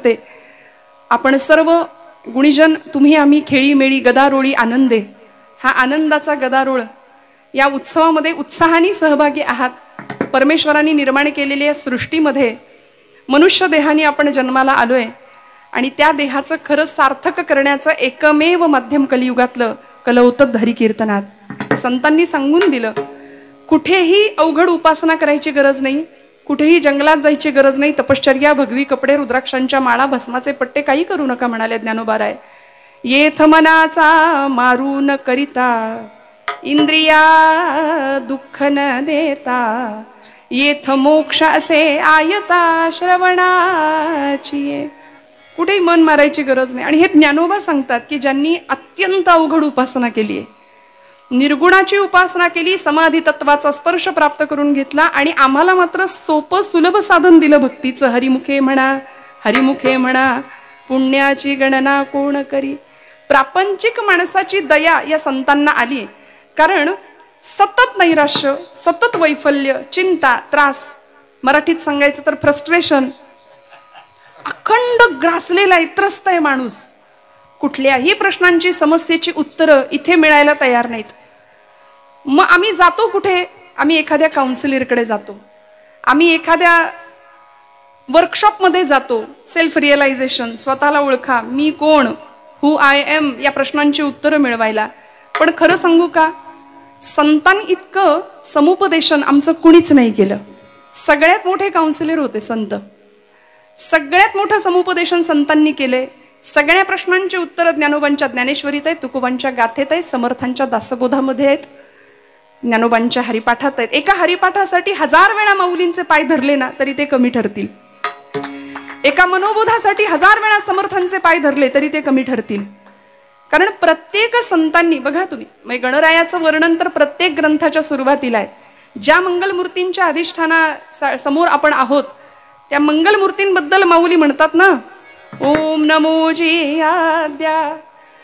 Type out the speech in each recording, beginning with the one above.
ते आपण सर्व गुणीजन तुम्ही आम्ही खेळी मेळी गदारोळी आनंदे, हा आनंदाचा गदारोळ या उत्सवामध्ये उत्साहाने सहभागी आहात. परमेश्वरांनी निर्माण केलेल्या या सृष्टीमध्ये मनुष्य देहाने आपण जन्माला आलोय आणि त्या देहाचं खरं सार्थक करण्याचं एकमेव माध्यम कलियुगातलं कलौतत हरी कीर्तनात संतांनी सांगून दिलं. कुठेही अवघड उपासना करायची गरज नाही, कुठेही जंगलात जायची गरज नाही. तपश्चर्या, भगवी कपडे, रुद्राक्षांच्या माळा, भस्माचे पट्टे काही करू नका म्हणाले ज्ञानोबाराय. येथ मनाचा मारू न करिता, इंद्रिया दुःख न देता, येथ मोक्ष असे आयता श्रवणाची. कुठेही मन मारायची गरज नाही. आणि हे ज्ञानोबा सांगतात की ज्यांनी अत्यंत अवघड उपासना केली आहे, निर्गुणाची उपासना केली, समाधी तत्वाचा स्पर्श प्राप्त करून घेतला आणि आम्हाला मात्र सोपं सुलभ साधन दिलं भक्तीचं. हरिमुखे म्हणा, हरिमुखे म्हणा, पुण्याची गणना कोण करी. प्रापंचिक माणसाची दया या संतांना आली, कारण सतत नैराश्य, सतत वैफल्य, चिंता, त्रास, मराठीत सांगायचं तर फ्रस्ट्रेशन, अखंड ग्रासलेला आहे, त्रस्त आहे माणूस. कुठल्याही प्रश्नांची, समस्येची उत्तरं इथे मिळायला तयार नाहीत. मग आम्ही जातो कुठे? आम्ही एखाद्या काउन्सिलरकडे जातो, आम्ही एखाद्या वर्कशॉपमध्ये जातो. सेल्फ रिअलायझेशन, स्वतःला ओळखा, मी कोण, हु आय एम, या प्रश्नांची उत्तरं मिळवायला. पण खरं सांगू का, संतान इतकं समुपदेशन आमचं कुणीच नाही केलं. सगळ्यात मोठे काउन्सिलर होते संत, सगळ्यात मोठं समुपदेशन संतांनी केले. सगळ्या प्रश्नांची उत्तरं ज्ञानोबांच्या ज्ञानेश्वरीत आहेत, तुकोबांच्या गाथेत आहेत, समर्थांच्या दासबोधामध्ये आहेत, ज्ञानोबांच्या हरिपाठात आहेत. एका हरिपाठासाठी 1000 वेळा माऊलींचे पाय धरले ना तरी ते कमी ठरतील. एका मनोबोधासाठी 1000 वेळा समर्थांचे पाय धरले तरी ते कमी ठरतील. कारण प्रत्येक संतांनी, बघा तुम्ही, गणरायाचं वर्णन तर प्रत्येक ग्रंथाच्या सुरुवातीला आहे. ज्या मंगलमूर्तींच्या अधिष्ठाना समोर आपण आहोत त्या मंगलमूर्तींबद्दल माऊली म्हणतात ना, ओम नमो जियाद्या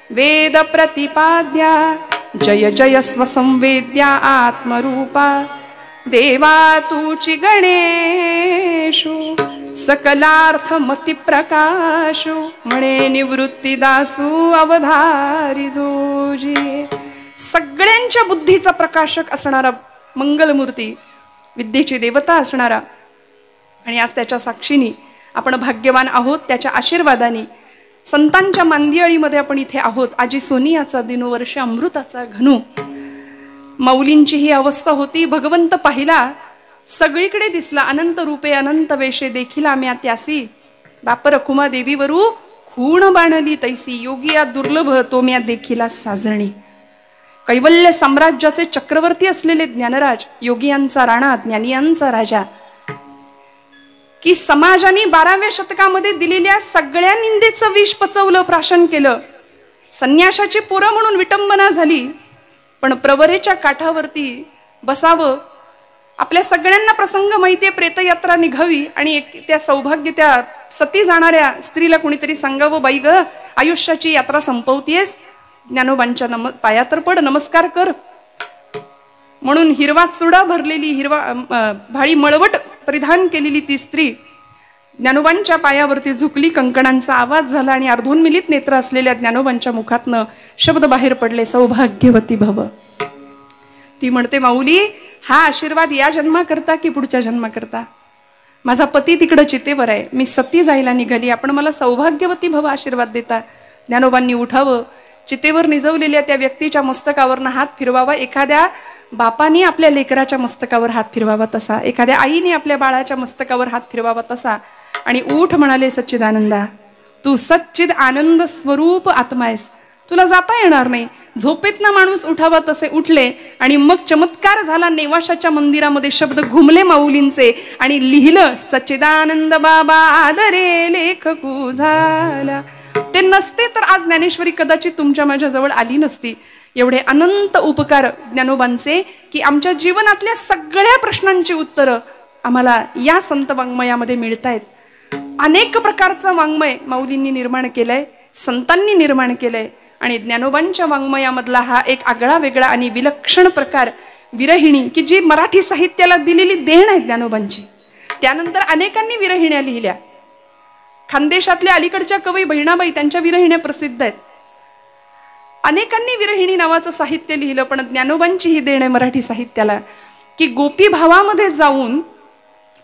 वेद प्रतिपाद्या, जय जय स्वसंवेद्या आत्मरूपा, देवा तूची गणेशु सकलार्थ मती प्रकाशु, म्हणे निवृत्ती दासू अवधारी जोजी. सगळ्यांच्या बुद्धीचा प्रकाशक असणारा मंगलमूर्ती, विद्येची देवता असणारा, आणि आज त्याच्या साक्षीने आपण भाग्यवान आहोत. त्याच्या आशीर्वादाने संतांच्या मांदियाळीमध्ये आपण इथे आहोत. आजी सोनियाचा दिनोवर्ष अमृताचा घनू. माऊलींची ही अवस्था होती. भगवंत पाहिला, सगळीकडे दिसला, अनंत रूपे अनंत वेशे देखील आम्या त्यासी, बाप रखुमा देवीवरू खूण बाणली तैसी, योगिया दुर्लभ तो म्या देखीला साजणी. कैवल्य साम्राज्याचे चक्रवर्ती असलेले ज्ञानराज, योगियांचा राणा, ज्ञानियांचा राजा, की समाजाने 12व्या शतकामध्ये दिलेल्या सगळ्या निंदेचं विष पचवलं, प्राशन केलं. संन्याशाची पोरं म्हणून विटंबना झाली, पण प्रवरेच्या काठावरती बसावं. आपल्या सगळ्यांना प्रसंग माहितीये, प्रेतयात्रा निघावी आणि त्या सौभाग्य, त्या सती जाणाऱ्या स्त्रीला कुणीतरी सांगावं, बाई ग, आयुष्याची यात्रा संपवतीयस, ज्ञानोबांच्या पाया तर पड, नमस्कार कर. म्हणून हिरवा चुडा भरलेली, हिरवा भाळी मळवट परिधान केलेली ती स्त्री ज्ञानोबांच्या पायावरती झुकली. कंकणांचा आवाज झाला आणि अर्धोन्मिलित नेत्र असलेल्या ज्ञानोबांच्या मुखातनं शब्द बाहेर पडले, सौभाग्यवती भव. ती म्हणते, माऊली, हा आशीर्वाद या जन्मा करता की पुढच्या जन्मा करता? माझा पती तिकडं चितेवर आहे, मी सती जायला निघाली, आपण मला सौभाग्यवती भव आशीर्वाद देता. ज्ञानोबांनी उठावं, चितेवर निजवलेल्या त्या व्यक्तीच्या मस्तकावरनं हात फिरवावा. एखाद्या बापाने आपल्या लेकराच्या मस्तकावर हात फिरवावा तसा, एखाद्या आईने आपल्या बाळाच्या मस्तकावर हात फिरवावा तसा, आणि उठ म्हणाले, सच्चिदानंदा, तू सच्चिद आनंद स्वरूप आत्मा आहेस, तुला जाता येणार नाही. झोपेतनं माणूस उठावा तसे उठले आणि मग चमत्कार झाला. नेवाशाच्या मंदिरामध्ये शब्द घुमले माऊलींचे आणि लिहिलं, सच्चिदानंद बाबा आदरे लेखकू झाला. ते नसते तर आज ज्ञानेश्वरी कदाचित तुमच्या माझ्या जवळ आली नसती. एवढे अनंत उपकार ज्ञानोबांचे की आमच्या जीवनातल्या सगळ्या प्रश्नांची उत्तरं आम्हाला या संत वाङ्मयामध्ये मिळतायत. अनेक प्रकारचं वाङ्मय माऊलींनी निर्माण केलंय, संतांनी निर्माण केलंय, आणि ज्ञानोबांच्या वाङ्मयामधला हा एक आगळा वेगळा आणि विलक्षण प्रकार विरहिणी, की जी मराठी साहित्याला दिलेली देण आहे ज्ञानोबांची. त्यानंतर अनेकांनी विरहिण्या लिहिल्या. खानदेशातल्या अलीकडच्या कवी बहिणाबाई त्यांच्या विरहिण्या प्रसिद्ध आहेत. अनेकांनी विरहिणी नावाचं साहित्य लिहिलं, पण ज्ञानोबांची ही देण आहे मराठी साहित्याला की गोपी भावामध्ये जाऊन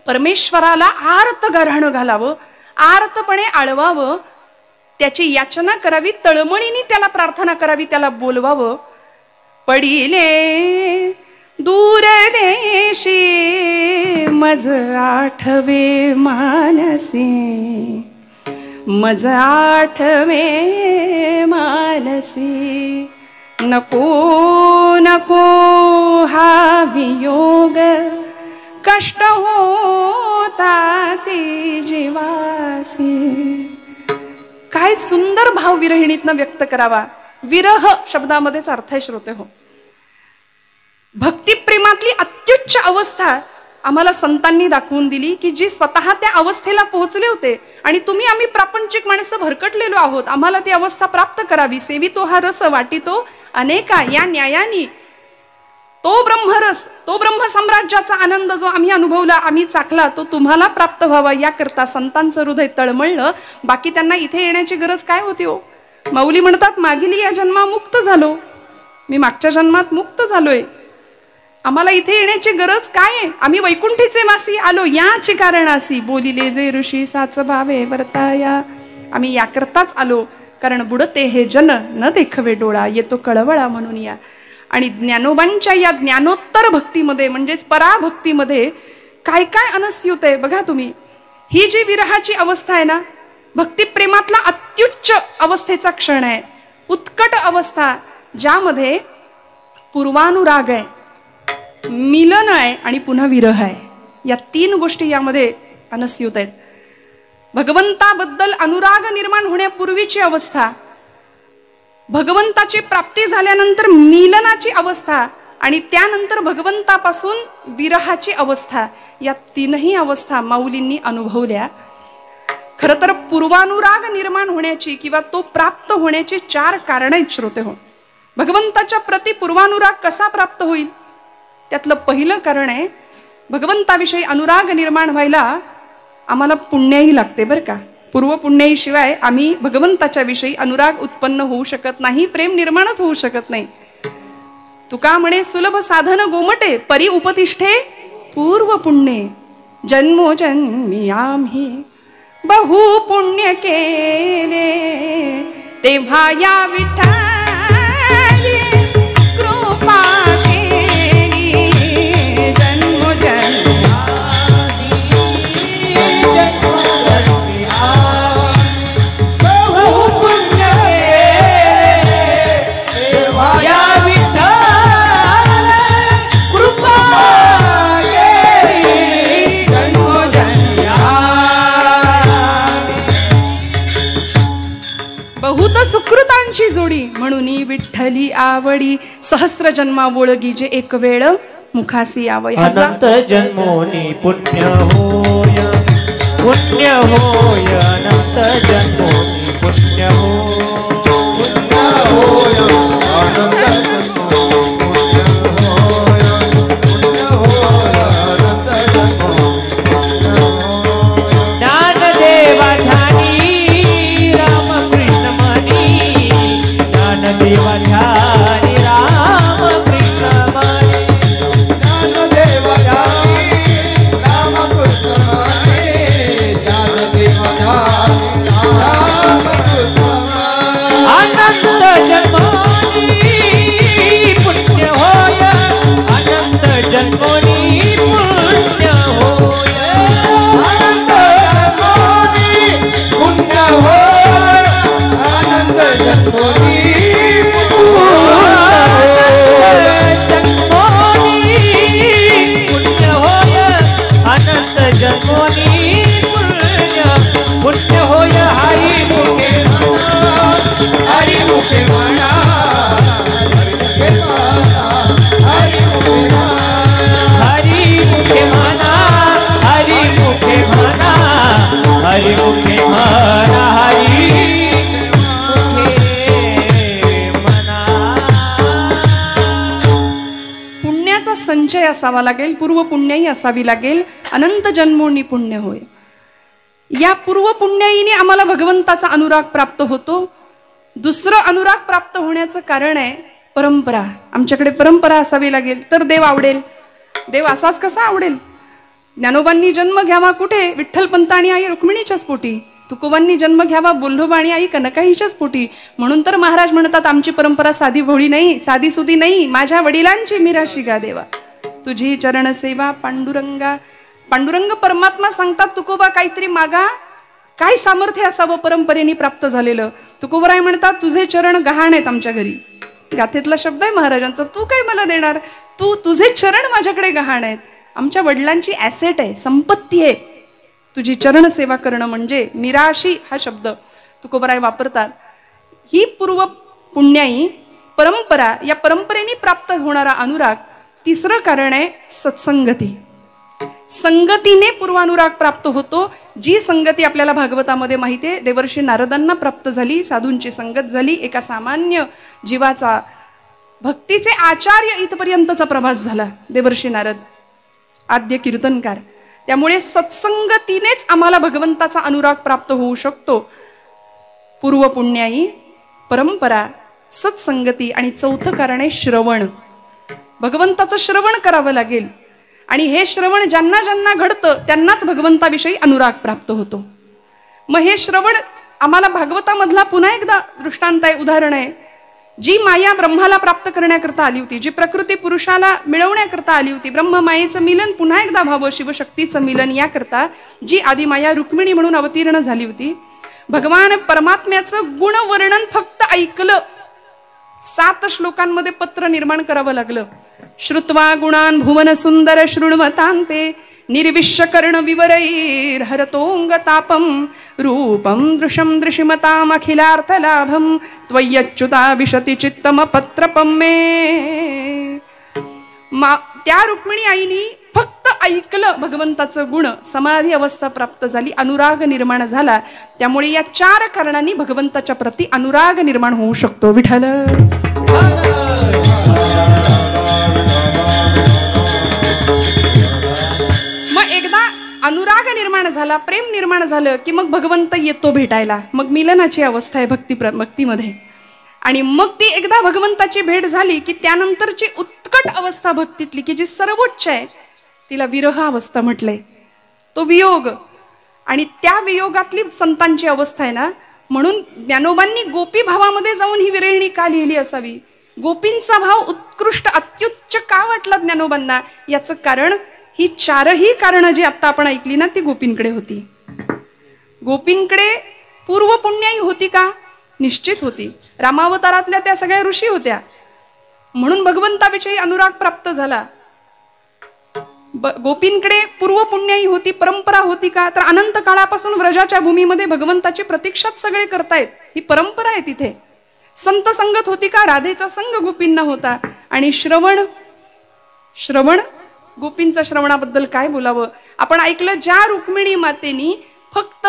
परमेश्वराला आर्त गाऱ्हाणं घालावं, आर्तपणे आळवावं, त्याची याचना करावी, तळमळीने त्याला प्रार्थना करावी, त्याला बोलवावं. पडिले दूर देशी मज आठवे मानसी, मज आठवे मानसी, नको नको हा वियोग, कष्ट होता ती जीवासी. काय सुंदर भाव विरहिणीतनं व्यक्त करावा. विरह शब्दामध्येच अर्थ आहे श्रोते हो. भक्तिप्रेमातली अत्युच्च अवस्था आम्हाला संतांनी दाखवून दिली की जी स्वतः त्या अवस्थेला पोहोचले होते. आणि तुम्ही आम्ही प्रापंचिक माणसं भरकटलेलो आहोत, आम्हाला ती अवस्था प्राप्त करावी. सेवितो हा रस वाटितो अनेका, या न्यायानी तो ब्रह्मरस, तो ब्रह्मसाम्राज्याचा आनंद जो आम्ही अनुभवला, आम्ही चाखला, तो तुम्हाला प्राप्त व्हावा याकरता संतांचं हृदय तळमळलं. बाकी त्यांना इथे येण्याची गरज काय होती हो. माऊली म्हणतात मागील या जन्मा मुक्त झालो, मी मागच्या जन्मात मुक्त झालोय, आम्हाला इथे येण्याची गरज काय आहे. आम्ही वैकुंठीचे वासी आलो याची कारणासी, बोलिले जे ऋषी साच भावे वर्ताया. आम्ही याकरताच आलो कारण बुडते हे जन न देखवे डोळा, येतो कळवळा म्हणून या. आणि ज्ञानोबांच्या या ज्ञानोत्तर भक्तीमध्ये म्हणजेच पराभक्तीमध्ये काय काय अनस्युत आहे बघा तुम्ही. ही जी विरहाची अवस्था आहे ना, भक्तिप्रेमातला अत्युच्च अवस्थेचा क्षण आहे, उत्कट अवस्था, ज्यामध्ये पूर्वानुराग आहे, मिलन आहे आणि पुन्हा विरह आहे. या तीन गोष्टी यामध्ये अनस्युत आहेत. भगवंताबद्दल अनुराग निर्माण होण्यापूर्वीची अवस्था, भगवंताची प्राप्ती झाल्यानंतर मिलनाची अवस्था आणि त्यानंतर भगवंतापासून विरहाची अवस्था. या तीनही अवस्था माऊलींनी अनुभवल्या. खरं तर पूर्वानुराग निर्माण होण्याची किंवा तो प्राप्त होण्याची 4 कारणं आहेत श्रोते हो. भगवंताच्या प्रति पूर्वानुराग कसा प्राप्त होईल, त्यातलं पहिलं कारण आहे भगवंताविषयी अनुराग निर्माण व्हायला आम्हाला पुण्याही लागते बरं का. पूर्व पुण्याईशिवाय आम्ही भगवंताच्या विषयी अनुराग उत्पन्न होऊ शकत नाही, प्रेम निर्माणच होऊ शकत नाही. तुका म्हणे सुलभ साधन गोमटे, परी उपतिष्ठे पूर्व पुण्ये, जन्मोजन्मी आम्ही बहु पुण्य केले, तेव्हा या विठ्ठली कृपा केली, जन्मोजन्मी सुकृतांची जोडी म्हणून विठ्ठली आवडी, सहस्र जन्मा बोळगी जे एक वेळ मुखासी यावं. अनंत जन्मोनी पुण्य होय, पुण्य होय, अनंत जन्मोनी पुण्य होय, पुण्य होय, अनंत जन्मोनी पुण्य होय, पुण्य होय, अनंत जन्मोनी पुण्य होय. ज्ञानदेवा ध्यानी रामकृष्ण मनी, ज्ञानदेवा ध्यानी रामकृष्ण मनी, ज्ञानदेवा ध्यानी रामकृष्ण मनी, ज्ञानदेवा ध्यानी रामकृष्ण मनी. अनंत जन्मोनी पुण्य होय, अनंत जन्मोनी पुण्य होय, अनंत जन्मोनी पुण्य होय, अनंत जन्मोनी पुण्य होय, अनंत जन्मोनी पुण्य होय. हरी मुखे हरी मुखे म्हणा, हरी मुखे म्हणा, हरी मुखे म्हणा, हरी मुखे म्हणा, हरी संचय असावा लागेल, पूर्व पुण्याही असावी लागेल. अनंत जन्मोनी पुण्य होय. या पूर्व पुण्याईने आम्हाला भगवंताचा अनुराग प्राप्त होतो. दुसरं अनुराग प्राप्त होण्याचं कारण आहे परंपरा. आमच्याकडे परंपरा असावी लागेल तर देव आवडेल. देव असाच कसा आवडेल? ज्ञानोबांनी जन्म घ्यावा कुठे? विठ्ठलपंत आणि आई रुक्मिणीच्याच पोटी. तुकोबांनी जन्म घ्यावा बोल्लोबा आणि आई कनकाईच्याच पोटी. म्हणून तर महाराज म्हणतात आमची परंपरा साधी भोळी नाही, साधी सुधी नाही. माझ्या वडिलांची मिराशी गा देवा, तुझी चरण सेवा पांडुरंगा. पांडुरंग परमात्मा सांगतात तुकोबा काहीतरी मागा. काय सामर्थ्य असावं परंपरेने प्राप्त झालेलं? तुकोबराय म्हणतात तुझे चरण गहाण आहेत आमच्या घरी. गाथेतला शब्द आहे महाराजांचा. तू काय मला देणार? तुझे चरण माझ्याकडे गहाण आहेत. आमच्या वडिलांची ॲसेट आहे, संपत्ती आहे. तुझी चरण सेवा करणं म्हणजे मिराशी हा शब्द तुकोबराय वापरतात. ही पूर्व पुण्याई परंपरा, या परंपरेने प्राप्त होणारा अनुराग. तिसरं कारण आहे सत्संगती. संगतीने पूर्वानुराग प्राप्त होतो. जी संगती आपल्याला भागवतामध्ये माहिती आहे, देवर्षी नारदांना प्राप्त झाली. साधूंची संगत झाली. एका सामान्य जीवाचा भक्तीचे आचार्य इथपर्यंतचा प्रवास झाला देवर्षी नारद, आद्य कीर्तनकार. त्यामुळे सत्संगतीनेच आम्हाला भगवंताचा अनुराग प्राप्त होऊ शकतो. पूर्व पुण्याई, परंपरा, सत्संगती आणि चौथं कारण आहे श्रवण. भगवंताचं श्रवण करावं लागेल आणि हे श्रवण ज्यांना ज्यांना घडतं त्यांनाच भगवंताविषयी अनुराग प्राप्त होतो. मग हे श्रवण आम्हाला भागवतामधला पुन्हा एकदा दृष्टांत आहे, उदाहरण आहे. जी माया ब्रह्माला प्राप्त करण्याकरता आली होती, जी प्रकृती पुरुषाला मिळवण्याकरता आली होती, ब्रह्म मायेचं मिलन पुन्हा एकदा व्हावं, शिवशक्तीचं मिलन याकरता जी आदिमाया रुक्मिणी म्हणून अवतीर्ण झाली होती. भगवान परमात्म्याचं गुणवर्णन फक्त ऐकलं, 7 श्लोकांमध्ये पत्र निर्माण करावं लागलं. श्रुत्वा गुणान भुवन सुंदर शृण्वतान्ते निर्विश्य कर्ण विवरैर हरतोंग तापम रूपम दृशम दृशिमताम अखिलार्थ लाभम त्वय्यच्युता विशति चित्तम पत्रपम मे. त्या रुक्मिणी आईनी फक्त ऐकलं भगवंताचं गुण, समाधी अवस्था प्राप्त झाली, अनुराग निर्माण झाला. त्यामुळे या 4 कारणांनी भगवंताच्या प्रती अनुराग निर्माण होऊ शकतो. विठ्ठल. मग एकदा अनुराग निर्माण झाला, प्रेम निर्माण झालं की मग भगवंत येतो भेटायला. मग मिलनाची अवस्था आहे भक्तीमध्ये. आणि मग ती एकदा भगवंताची भेट झाली की त्यानंतरची उत्कट अवस्था भक्तीतली की जी सर्वोच्च आहे तिला विरह अवस्था म्हटलंय. तो वियोग, आणि त्या वियोगातली संतांची अवस्था आहे ना. म्हणून ज्ञानोबांनी गोपी भावामध्ये जाऊन ही विरहिणी का लिहिली असावी? गोपींचा भाव उत्कृष्ट अत्युच्च का वाटला ज्ञानोबांना? याचं कारण ही 4ही कारणं जी आता आपण ऐकली ना ती गोपींकडे होती. गोपींकडे पूर्व पुण्याई होती का? निश्चित होती. रामावतारातल्या त्या सगळ्या ऋषी होत्या म्हणून भगवंताविषयी अनुराग प्राप्त झाला. गोपींकडे पूर्व पुण्याई होती, परंपरा होती का? तर अनंत काळापासून व्रजाच्या भूमीमध्ये भगवंताची प्रतीक्षाच सगळे करतायत, ही परंपरा आहे. तिथे संत संगत होती का? राधेचा संग गोपींना होता. आणि श्रवण गोपींच्या श्रवणाबद्दल काय बोलावं? आपण ऐकलं ज्या रुक्मिणी मातेनी फक्त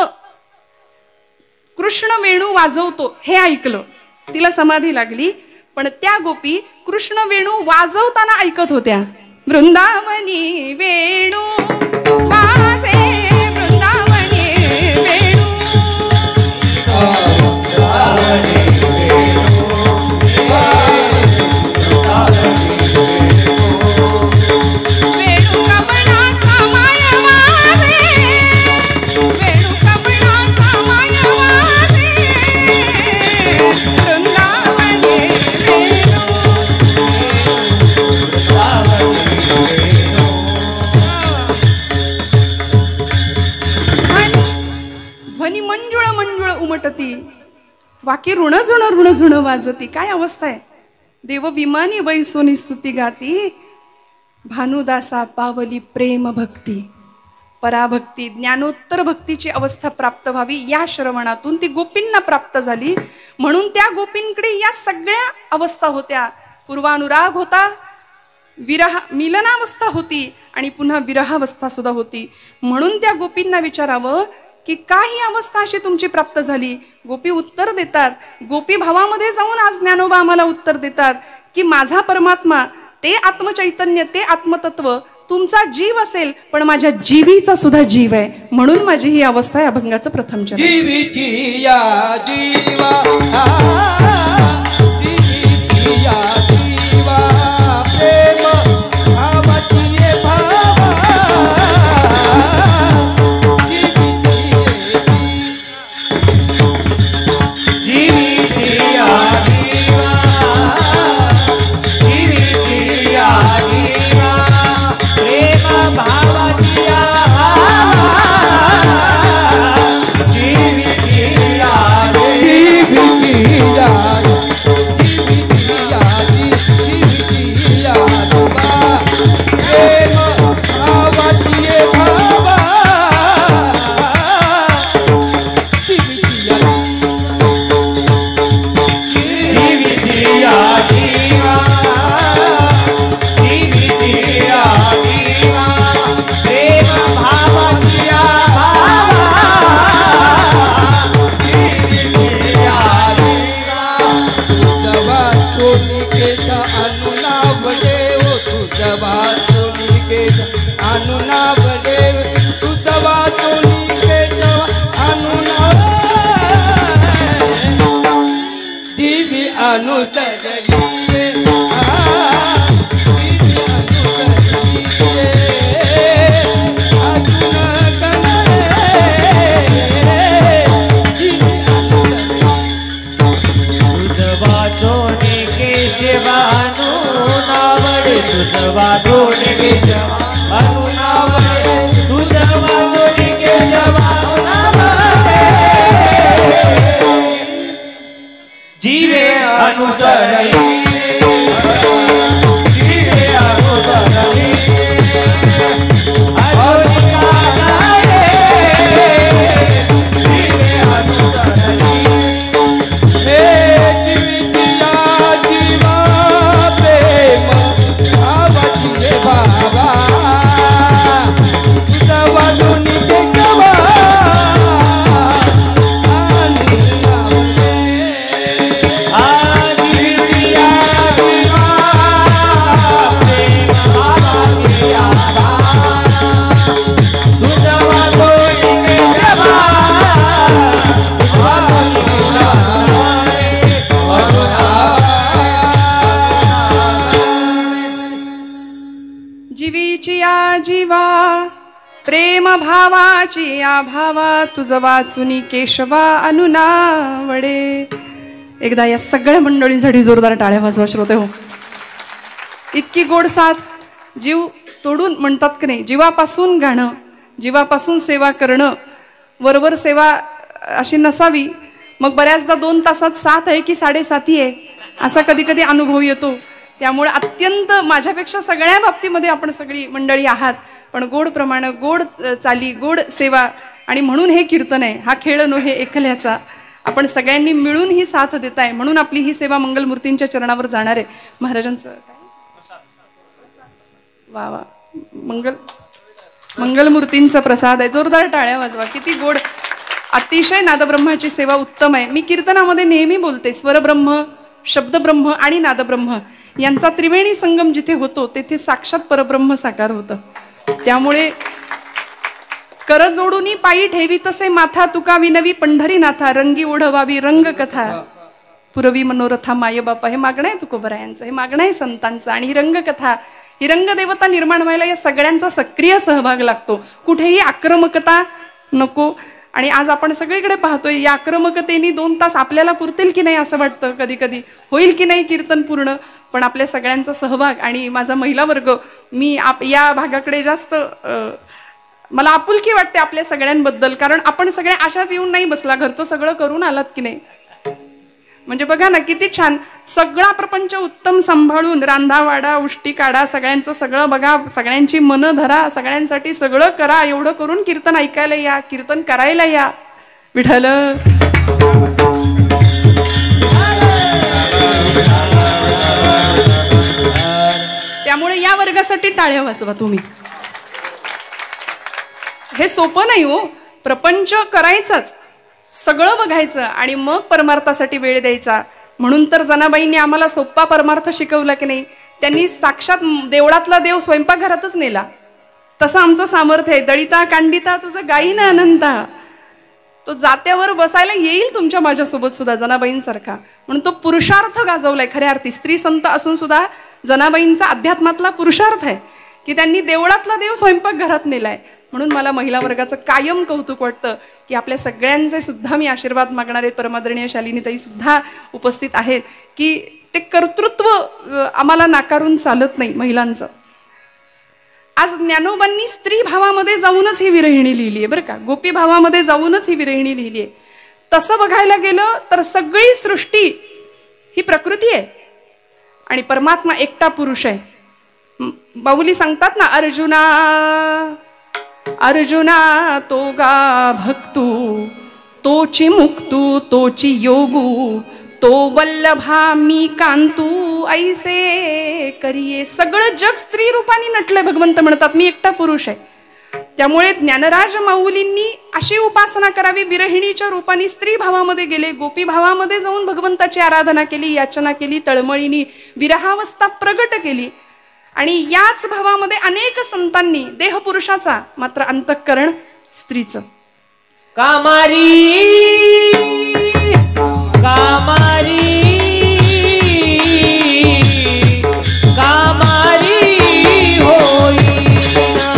कृष्ण वेणू वाजवतो हे ऐकलं, तिला समाधी लागली. पण त्या गोपी कृष्ण वेणू वाजवताना ऐकत होत्या. वृंदावनी वेणू वाजे, वृंदावनी वेणू, वेणू कमळाचा माय वाजे, वेणू कमळाचा माय वाजे, वृंदावनी वेणू. ध्वनी मंजुळ मंजुळ उमटती, वाकी ऋण झुण वाजती. काय अवस्था आहे? देव विमानी वैसोनी स्तुती गाती, भानुदासा पावली प्रेम भक्ती. पराभक्ती, ज्ञानोत्तर भक्तीची अवस्था प्राप्त व्हावी या श्रवणातून ती गोपींना प्राप्त झाली. म्हणून त्या गोपींकडे या सगळ्या अवस्था होत्या. पूर्वानुराग होता, मिलनावस्था होती आणि पुन्हा विरहावस्था सुद्धा होती. म्हणून त्या गोपींना विचारावं की काही अवस्था अशी तुमची प्राप्त झाली? गोपी उत्तर देतात. गोपी भावामध्ये जाऊन आज ज्ञानोबा आम्हाला उत्तर देतात की माझा परमात्मा, ते आत्मचैतन्य, ते आत्मतत्व तुमचा जीव असेल पण माझ्या जीवीचा सुद्धा जीव आहे, म्हणून माझी ही अवस्था आहे अभंगाचं प्रथम चरण. जीवीची या जीवा, जीवीची या जीवा, प्रेम भावाची ये भावा, जीवीची या जीवा, जीवीची या जीवा, प्रेम भावाची या जीवे अनुसरणी, जीवे अनुसरणी, जीवे अनुसरणी, हे जीवितिया जीवा, प्रेम भावाची ये भावा, तुझा वाजून देवा जीवीची या जीवा, प्रेम भावाची या भावा, तुझ वाचुनी केशवा अनुनावडे. एकदा या सगळ्या मंडळींसाठी जोरदार टाळ्या वाजवा श्रोते हो. इतकी गोड साथ, जीव तोडून म्हणतात की नाही, जीवापासून गाणं, जीवापासून सेवा करणं, वरवर सेवा अशी नसावी. मग बऱ्याचदा 2 तासात 7 आहे की 7.5 आहे असा कधी कधी अनुभव येतो. त्यामुळे अत्यंत माझ्यापेक्षा सगळ्या बाबतीमध्ये आपण सगळी मंडळी आहात, पण गोड प्रमाण, गोड चाली, गोड सेवा, आणि म्हणून हे कीर्तन आहे. हा खेळ नव्हे एकल्याचा, आपण सगळ्यांनी मिळून ही साथ देताय, म्हणून आपली ही सेवा मंगलमूर्तींच्या चरणावर जाणार आहे. महाराजांचं वा वा, मंगलमूर्तींचा प्रसाद आहे. जोरदार टाळ्या वाजवा. किती गोड, अतिशय नादब्रह्माची सेवा उत्तम आहे. मी कीर्तनामध्ये नेहमी बोलते, स्वरब्रह्म, शब्दब्रह्म आणि नादब्रह्म यांचा त्रिवेणी संगम जिथे होतो तेथे साक्षात परब्रह्म साकार होतं. त्यामुळे कर जोडूनी पायी ठेवी तसे माथा, तुका विनवी पंढरीनाथा, रंगी ओढवावी रंग कथा, पुरवी मनोरथा माय बापा. हे मागणं आहे तुकोबरायांचं, हे मागणं आहे संतांचं. आणि ही रंगकथा, ही रंगदेवता निर्माण व्हायला या सगळ्यांचा सक्रिय सहभाग लागतो. कुठेही आक्रमकता नको. आणि आज आपण सगळीकडे पाहतोय, या आक्रमकतेने 2 तास आपल्याला पुरतील की नाही असं वाटतं, कधी कधी होईल की नाही कीर्तन पूर्ण. पण आपल्या सगळ्यांचा सहभाग आणि माझा महिला वर्ग, मी या भागाकडे जास्त मला आपुलकी वाटते आपल्या सगळ्यांबद्दल. कारण आपण सगळ्या अशाच येऊन नाही बसला, घरचं सगळं करून आलात की नाही. म्हणजे बघा ना किती छान, सगळा प्रपंच उत्तम सांभाळून, रांधावाडा उष्टी काढा, सगळ्यांचं सगळं बघा, सगळ्यांची मनं धरा, सगळ्यांसाठी सगळं करा. एवढं करून कीर्तन ऐकायला या, कीर्तन करायला या. विठ्ठल त्यामुळे या वर्गासाठी टाळ्या वाजवा तुम्ही. हे सोपं नाही हो, प्रपंच करायचाच, सगळं बघायचं आणि मग परमार्थासाठी वेळ द्यायचा. म्हणून तर जनाबाईंनी आम्हाला सोप्पा परमार्थ शिकवला की नाही. त्यांनी साक्षात देवळातला देव स्वयंपाकघरातच नेला. तसं आमचं सामर्थ्य आहे. दळिता कांडिता तुझं गाई ना अनंता, तो जात्यावर बसायला येईल तुमच्या माझ्यासोबत सुद्धा जनाबाईंसारखा. म्हणून तो पुरुषार्थ गाजवलाय खऱ्या अर्थी. स्त्री संत असून सुद्धा जनाबाईंचा अध्यात्मातला पुरुषार्थ आहे की त्यांनी देवळातला देव स्वयंपाकघरात नेलाय. म्हणून मला महिला वर्गाचं कायम कौतुक वाटतं की आपल्या सगळ्यांचे सुद्धा मी आशीर्वाद मागणारे परमादरणीय शालिनीताई सुद्धा उपस्थित आहेत की ते कर्तृत्व आम्हाला नाकारून चालत नाही महिलांचं. आज ज्ञानोबांनी स्त्री भावामध्ये जाऊनच ही विरहिणी लिहिली आहे बरं का, गोपी भावामध्ये जाऊनच ही विरहिणी लिहिली आहे. तसं बघायला गेलं तर सगळी सृष्टी ही प्रकृती आहे आणि परमात्मा एकटा पुरुष आहे. बाहुली सांगतात ना, अर्जुना अर्जुना तो गा भक्तू तोची मुक्तू तोची योगू तो वल्लभा मी कांतू ऐसे करिये. सगळं जग स्त्री रूपाने नटलंय. भगवंत म्हणतात मी एकटा पुरुष आहे. त्यामुळे ज्ञानराज माऊलींनी अशी उपासना करावी, विरहिणीच्या रूपाने स्त्री भावामध्ये गेले, गोपी भावामध्ये जाऊन भगवंताची आराधना केली, याचना केली, तळमळीनी विरहावस्था प्रगट केली. आणि याच भावामध्ये अनेक संतांनी देह पुरुषाचा मात्र अंतःकरण स्त्रीचं. कामारी कामारी कामारी होईना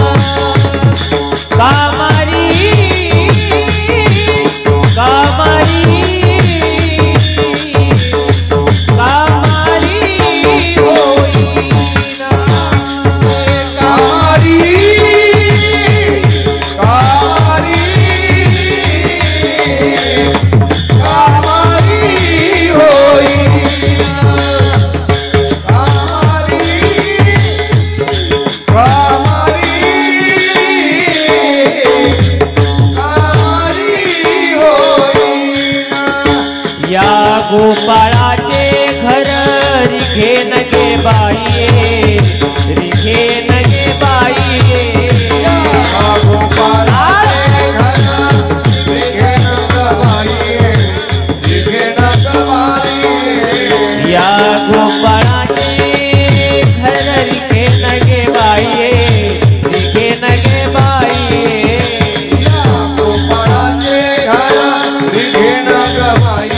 कामारी कामारी कामारी होईना कामारी कामारी गोपाळाचे घर रिघे नगे बाई रिघे नगे बाई गोपाळाचे घर रिघे नग बाई रिघे नग बाई या गोपाळाचे घर रिघे नगे बाई रिघे नगे बाई या गोपाळाचे घर रिघे नग बाई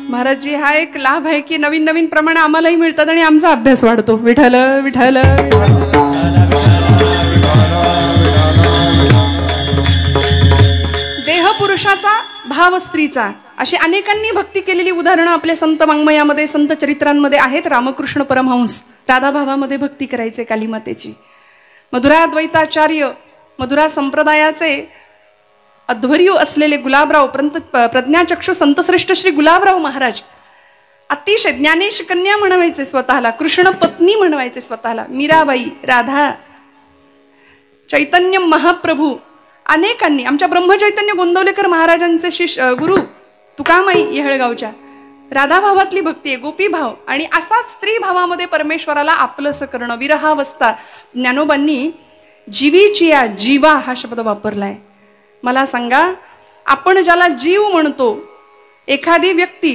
महाराजजी हा एक लाभ आहे की नवीन नवीन प्रमाण आम्हालाही मिळतात आणि आमचा अभ्यास वाढतो. विठ्ठल विठ्ठल. देह पुरुषाचा भाव स्त्रीचा अशी अनेकांनी भक्ती केलेली उदाहरणं आपल्या संत वाङ्मयामध्ये संत चरित्रांमध्ये आहेत. रामकृष्ण परमहंस राधाभावामध्ये भक्ती करायचे कालीमातेची. मधुराद्वैताचार्य मधुरा संप्रदायाचे अध्वर्यू असलेले गुलाबराव प्रज्ञाचक्षु संतश्रेष्ठ श्री गुलाबराव महाराज अतिशय ज्ञानेश कन्या म्हणवायचे स्वतःला, कृष्ण पत्नी म्हणवायचे स्वतःला. मीराबाई, राधा, चैतन्य महाप्रभू अनेकांनी, आमच्या ब्रह्मचैतन्य गोंदवलेकर महाराजांचे शिष्य गुरु तुकामाई येहळगावच्या राधाभावातली भक्ती आहे, गोपी भाव. आणि असाच स्त्री भावामध्ये परमेश्वराला आपलंसं करणं, विरहावस्था. ज्ञानोबांनी जीवीची या जीवा हा शब्द वापरलाय. मला सांगा, आपण ज्याला जीव म्हणतो, एखादी व्यक्ती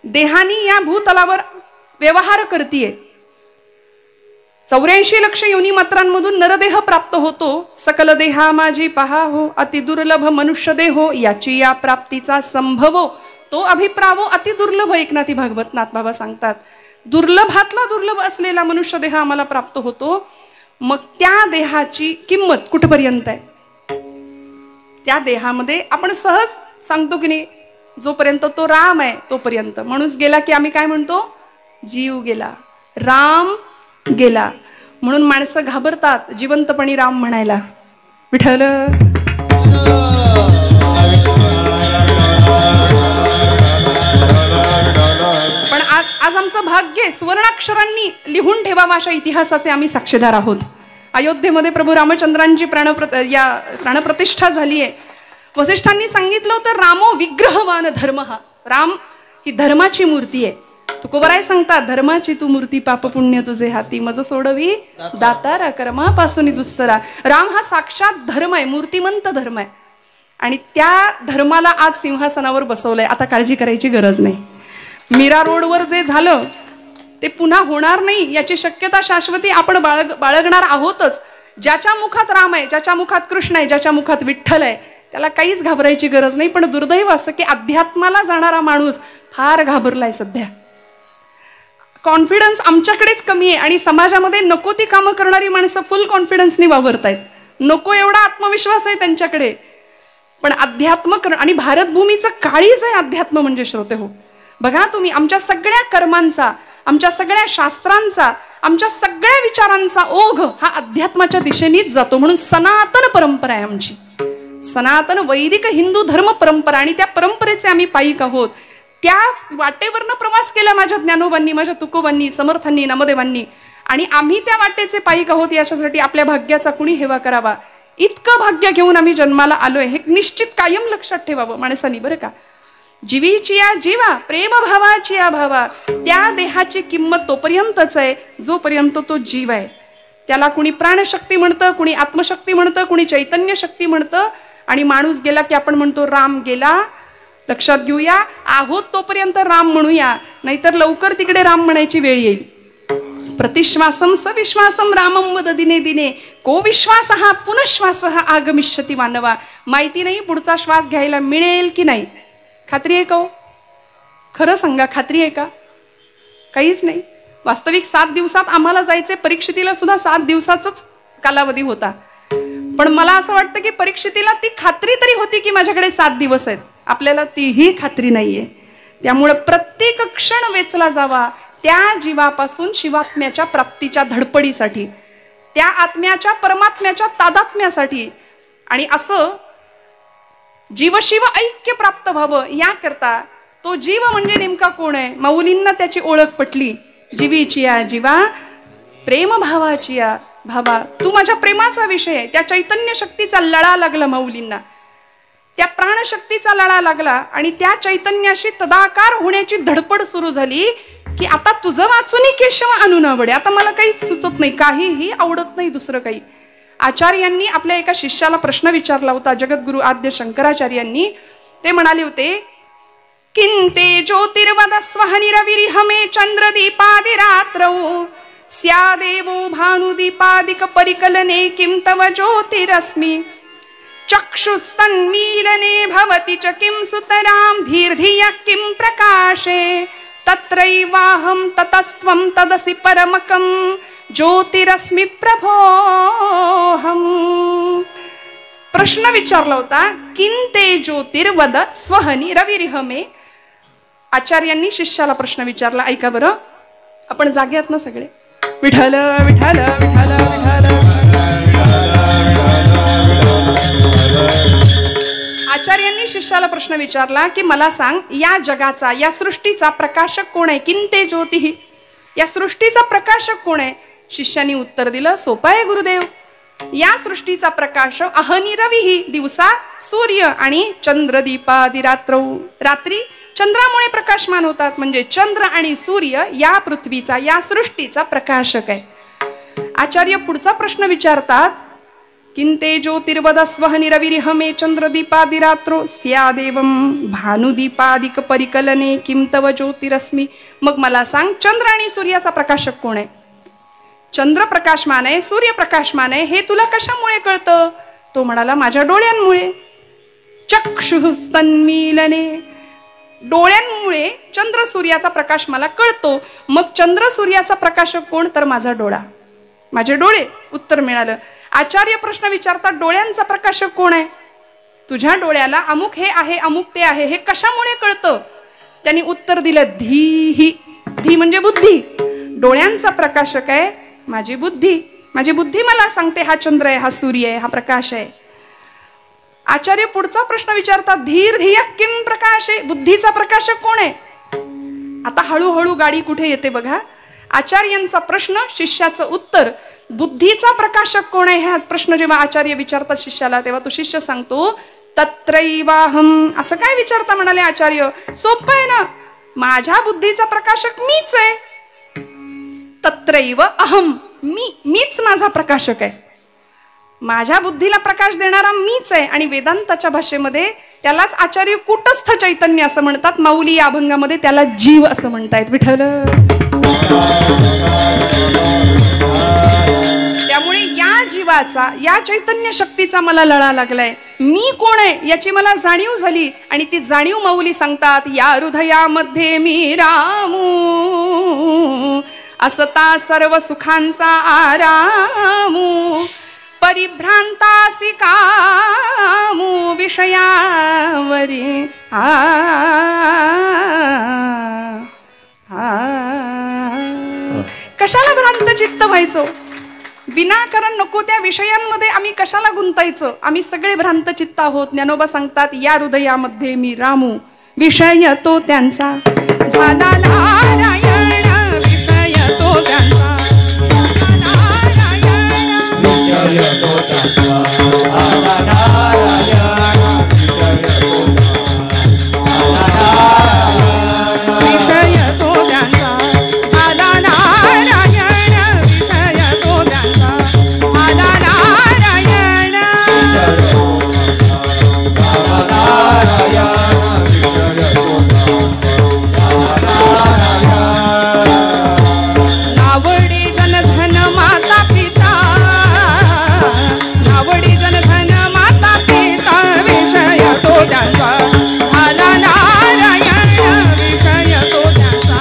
देहानी या भूतलावर व्यवहार करतीये, 84 लक्ष योनी मात्रांमधून नरदेह प्राप्त होतो. सकल देहा माझी पहा हो, अति दुर्लभ मनुष्य देहो, याची या प्राप्तीचा संभव तो अभिप्रावो अति दुर्लभ. एकनाथी भागवत नाथबाबा सांगतात, दुर्लभातला दुर्लभ असलेला मनुष्य देह आम्हाला प्राप्त होतो. मग त्या देहाची किंमत कुठपर्यंत आहे? त्या देहामध्ये आपण सहज सांगतो की नाही, जोपर्यंत तो राम आहे तोपर्यंत. माणूस गेला की आम्ही काय म्हणतो? जीव गेला, राम गेला. म्हणून माणसं घाबरतात जिवंतपणी राम म्हणायला. विठ्ठल. पण आज आमचं भाग्य सुवर्णाक्षरांनी लिहून ठेवावं अशा इतिहासाचे आम्ही साक्षीदार आहोत. अयोध्येमध्ये प्रभू रामचंद्रांची प्राणप्रतिष्ठा झाली आहे. वसिष्ठांनी सांगितलं होतं रामो विग्रहवान धर्म. राम ही धर्माची मूर्ती आहे. तुकोबराय सांगतात धर्माची तू मूर्ती पाप पुण्य तुझे हाती मज सोडवी दातारा कर्मापासून दुस्तरा. राम हा साक्षात धर्म आहे, मूर्तिमंत धर्म आहे आणि त्या धर्माला आज सिंहासनावर बसवलंय. आता काळजी करायची गरज नाही. मीरा रोडवर जे झालं ते पुन्हा होणार नाही याची शक्यता शाश्वती आपण बाळगणार आहोतच. ज्याच्या मुखात राम आहे, ज्याच्या मुखात कृष्ण आहे, ज्याच्या मुखात विठ्ठल आहे त्याला काहीच घाबरायची गरज नाही. पण दुर्दैव असं की अध्यात्माला जाणारा माणूस फार घाबरलाय सध्या. कॉन्फिडन्स आमच्याकडेच कमी आहे आणि समाजामध्ये नको ती कामं करणारी माणसं फुल कॉन्फिडन्सनी वावरतायत. नको एवढा आत्मविश्वास आहे त्यांच्याकडे. पण अध्यात्म आणि भारतभूमीचं काळीज आहे अध्यात्म म्हणजे श्रोते हो. बघा तुम्ही आमच्या सगळ्या कर्मांचा, आमच्या सगळ्या शास्त्रांचा, आमच्या सगळ्या विचारांचा ओघ हा अध्यात्माच्या दिशेनेच जातो. म्हणून सनातन परंपरा आहे आमची, सनातन वैदिक हिंदू धर्म परंपरा आणि त्या परंपरेचे आम्ही पायीक आहोत. त्या वाटेवरनं प्रवास केला माझ्या ज्ञानोबांनी, माझ्या तुकोबांनी, समर्थांनी, नामदेवांनी आणि आम्ही त्या वाटेचे पायीक आहोत. याच्यासाठी आपल्या भाग्याचा कुणी हेवा करावा. इतकं भाग्य घेऊन आम्ही जन्माला आलोय हे निश्चित कायम लक्षात ठेवावं माणसांनी बरं का. जीवीची या जीवा, प्रेम भावाची या भावा. त्या देहाची किंमत तोपर्यंतच आहे जोपर्यंत तो जीव आहे. त्याला कुणी प्राणशक्ती म्हणतं, कुणी आत्मशक्ती म्हणतं, कुणी चैतन्य शक्ती म्हणतं आणि माणूस गेला की आपण म्हणतो राम गेला. लक्षात घेऊया, आहोत तोपर्यंत राम म्हणूया, नाहीतर लवकर तिकडे राम म्हणायची वेळ येईल. प्रतिश्वासम सविश्वासम रामम वद दिने दिने को विश्वास हा पुनश्वास हा आगमिष्यती मानवा. माहिती नाही पुढचा श्वास घ्यायला मिळेल की नाही. खात्री आहे का हो? खरं सांगा, खात्री आहे का? काहीच नाही. वास्तविक 7 दिवसात आम्हाला जायचे. परीक्षितीला सुद्धा 7 दिवसाचाच कालावधी होता. पण मला असं वाटतं की परीक्षितीला ती खात्री तरी होती की माझ्याकडे 7 दिवस आहेत. आपल्याला तीही खात्री नाहीये. त्यामुळे प्रत्येक क्षण वेचला जावा त्या जीवापासून शिवात्म्याच्या प्राप्तीच्या धडपडीसाठी, त्या आत्म्याच्या परमात्म्याच्या तादात्म्यासाठी. आणि असं जीवशिव ऐक्य प्राप्त व्हावं याकरता तो जीव म्हणजे नेमका कोण आहे. माऊलींना त्याची ओळख पटली. जीवीची या जीवा, प्रेम भावाची या भावा. तू माझ्या प्रेमाचा विषय आहे. त्या चैतन्य शक्तीचा लळा लागला माऊलींना, त्या प्राणशक्तीचा लळा लागला आणि त्या चैतन्याशी तदाकार होण्याची धडपड सुरू झाली की आता तुझं वाचून केशव आणून आवडे. आता मला काही सुचत नाही, काहीही आवडत नाही दुसरं काही. आचार्यांनी आपल्या एका शिष्याला प्रश्न विचारला होता, जगद्गुरु आद्य शंकराचार्यांनी. ते म्हणाले होते किंते ज्योतिर्वद स्वहनिरविरिहमे चंद्रदीपादिरात्रौ स्यादेवो भानुदीपादिक परिकलने किं तव ज्योतिरस्मि चक्षुस्तन्मीलने भवति च किं सुतरां धीर्धियः किं प्रकाशे तत्रैवाहं ततस्त्वं तदसि परमकं ज्योतिरस्मि प्रभोहम. प्रश्न विचारला होता किंते ज्योतिर्वद स्वहनी रविरिहमे. आचार्यांनी शिष्याला प्रश्न विचारला. ऐका बरं, आपण जागे आहात ना सगळे. विठ्ठल विठ्ठल विठ्ठल विठ्ठल. आचार्यांनी शिष्याला प्रश्न विचारला की मला सांग, या जगाचा, या सृष्टीचा प्रकाशक कोण आहे. किंते ज्योतिः, या सृष्टीचा प्रकाशक कोण आहे. शिष्याने उत्तर दिलं, सोपं आहे गुरुदेव. या सृष्टीचा प्रकाश अहनी रविही, दिवसा सूर्य आणि चंद्रदीपादिरात्रौ, रात्री चंद्रामुळे प्रकाशमान होतात. म्हणजे चंद्र आणि सूर्य या पृथ्वीचा, या सृष्टीचा प्रकाशक आहे. आचार्य पुढचा प्रश्न विचारतात किंते ज्योतिर्वद स्वहनिरविरिहमे चंद्रदीपादिरात्रो स्यादेवं भानुदीपादिक परिकलने किं तव ज्योतिरस्मि. मग मला सांग, चंद्र आणि सूर्याचा प्रकाशक कोण आहे. चंद्र प्रकाशमान आहे, सूर्य प्रकाशमान आहे, हे तुला कशामुळे कळतं. तो म्हणाला माझ्या डोळ्यांमुळे. चक्षुस्तन्मीलने, डोळ्यांमुळे चंद्र सूर्याचा प्रकाश मला कळतो. मग चंद्र सूर्याचा प्रकाशक कोण, तर माझा डोळा, माझे डोळे. उत्तर मिळालं. आचार्य प्रश्न विचारतात डोळ्यांचा प्रकाशक कोण आहे. तुझ्या डोळ्याला अमुक हे आहे, अमुक ते आहे, हे कशामुळे कळतं. त्यांनी उत्तर दिलं धीही. धी म्हणजे बुद्धी. डोळ्यांचा प्रकाशक आहे माझी बुद्धी. माझी बुद्धी मला सांगते हा चंद्र आहे, हा सूर्य आहे, हा प्रकाश आहे. आचार्य पुढचा प्रश्न विचारतात धीर धिय किम प्रकाशे. बुद्धीचा प्रकाशक कोण आहे. आता हळूहळू गाडी कुठे येते बघा. आचार्यांचा प्रश्न, शिष्याचं उत्तर. बुद्धीचा प्रकाशक कोण आहे हा प्रश्न जेव्हा आचार्य विचारतात शिष्याला, तेव्हा तो शिष्य सांगतो तत्रैवाहम. असं काय विचारता म्हणाले आचार्य, सोपं आहे ना, माझ्या बुद्धीचा प्रकाशक मीच आहे. तत्रैव अहम, मीच माझा प्रकाशक आहे. माझ्या बुद्धीला प्रकाश देणारा मीच आहे. आणि वेदांताच्या भाषेमध्ये त्यालाच आचार्य कूटस्थ चैतन्य असं म्हणतात. माऊली या अभंगामध्ये त्याला जीव असं म्हणतायत. विठ्ठल. त्यामुळे या जीवाचा, या चैतन्य शक्तीचा मला लळा लागलाय. मी कोण आहे याची मला जाणीव झाली. आणि ती जाणीव माऊली सांगतात, या हृदयामध्ये मी रामू, असता सर्व सुखांचा आरामू, परिभ्रांतासी कामू विषयावरी. कशाला भ्रांत चित्त व्हायचो, विनाकारण नको त्या विषयांमध्ये आम्ही कशाला गुंतायचं. आम्ही सगळे भ्रांत चित्त आहोत. ज्ञानोबा सांगतात, या हृदयामध्ये मी रामू, विषय तो त्यांचा झाला नारायण, विषय तो त्यांचा नारायण, विषय तो त्यांचा नारायण, विषय तो त्यांचा झाला नारायण, विषय तो त्यांचा झाला नारायण. नावडे जनधन माता पिता, नावडे जनधन माता पिता, विषय तो त्यांचा झाला नारायण, विषय तो त्यांचा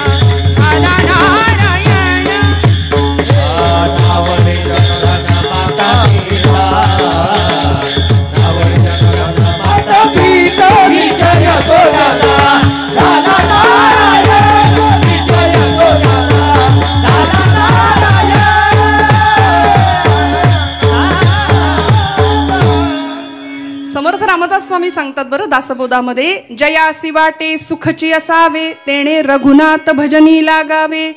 झाला नारायण. नावडे जनधन माता पिता, नावडे जनधन माता पिता, विषय तो त्यांचा झाला नारायण, विषय तो त्यांचा झाला नारायण. समर्थ रामदास स्वामी सांगतात बरं दासबोधामध्ये, जयासी वाटे सुखची असावे, तेणे रघुनाथ भजनी लागावे.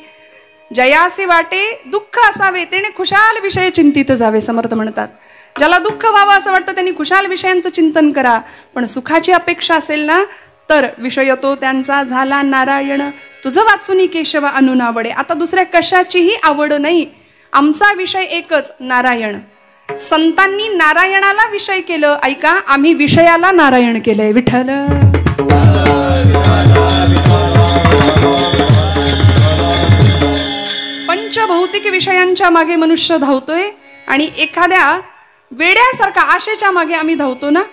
जयासी वाटे दुःख असावे, तेणे खुशाल विषय चिंतित जावे. समर्थ म्हणतात, ज्याला दुःख व्हावं असं वाटतं त्यांनी खुशाल विषयांचं चिंतन करा. पण सुखाची अपेक्षा असेल ना, तर विषय तो त्यांचा झाला नारायण. तुझं वाचुनी केशव अनुनावडे. आता दुसऱ्या कशाचीही आवड नाही, आमचा विषय एकच, नारायण. संतांनी नारायणाला विषय केलं. ऐका, आम्ही विषयाला नारायण केलंय. विठ्ठल. पंचभौतिक विषयांच्या मागे मनुष्य धावतोय आणि एखाद्या वेड्यासारखा आशेच्या मागे आम्ही धावतो ना.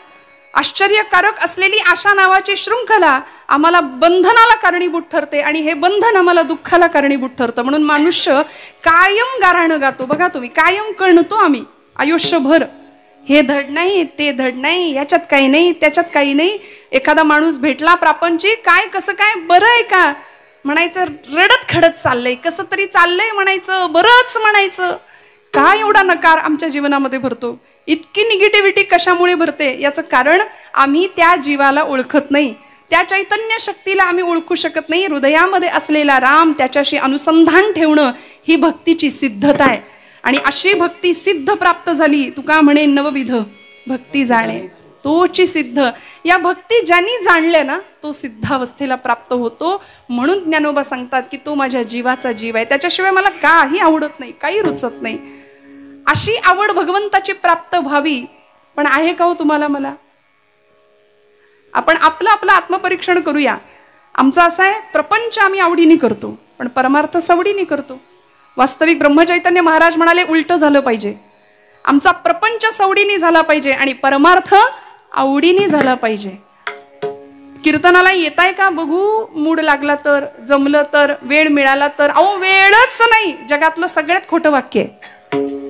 आश्चर्यकारक असलेली आशा नावाची शृंखला आम्हाला बंधनाला कारणीभूत ठरते आणि हे बंधन आम्हाला दुःखाला कारणीभूत ठरतं. म्हणून मनुष्य कायम गाऱ्हाणं गातो. बघा तुम्ही, कायम कळणतो आम्ही आयुष्यभर. हे धड नाही, ते धड नाही, याच्यात काही नाही, त्याच्यात काही नाही. एखादा माणूस भेटला प्रापंचिक, काय कसं काय, बरं आहे का म्हणायचं, रडत खडत चाललंय, कसं तरी चाललंय म्हणायचं, बरंच म्हणायचं. काय एवढा नकार आमच्या जीवनामध्ये भरतो, इतकी निगेटिव्हिटी कशामुळे भरते? याचं कारण आम्ही त्या जीवाला ओळखत नाही, त्या चैतन्य शक्तीला आम्ही ओळखू शकत नाही. हृदयामध्ये असलेला राम, त्याच्याशी अनुसंधान ठेवणं ही भक्तीची सिद्धता आहे. आणि अशी भक्ती सिद्ध प्राप्त झाली, तुका म्हणे नवविध भक्ती जाणे तोची सिद्ध. या भक्ती ज्यांनी जाणले ना, तो सिद्धावस्थेला प्राप्त होतो. म्हणून ज्ञानोबा सांगतात की तो माझ्या जीवाचा जीव आहे, त्याच्याशिवाय मला काही आवडत नाही, काही रुचत नाही. अशी आवड भगवंताची प्राप्त व्हावी. पण आहे का हो तुम्हाला मला? आपण आपलं आपलं आत्मपरीक्षण करूया. आमचं असं आहे, प्रपंच आम्ही आवडीने करतो, पण परमार्थ सवडीने करतो. वास्तविक ब्रह्मचैतन्य महाराज म्हणाले उलट झालं पाहिजे. आमचा प्रपंच सवडीने झाला पाहिजे आणि परमार्थ आवडीने झाला पाहिजे. कीर्तनाला येताय का बघू, मूड लागला तर, जमलं तर, वेळ मिळाला तर. अहो वेळच नाही, जगातलं सगळ्यात खोटं वाक्य आहे,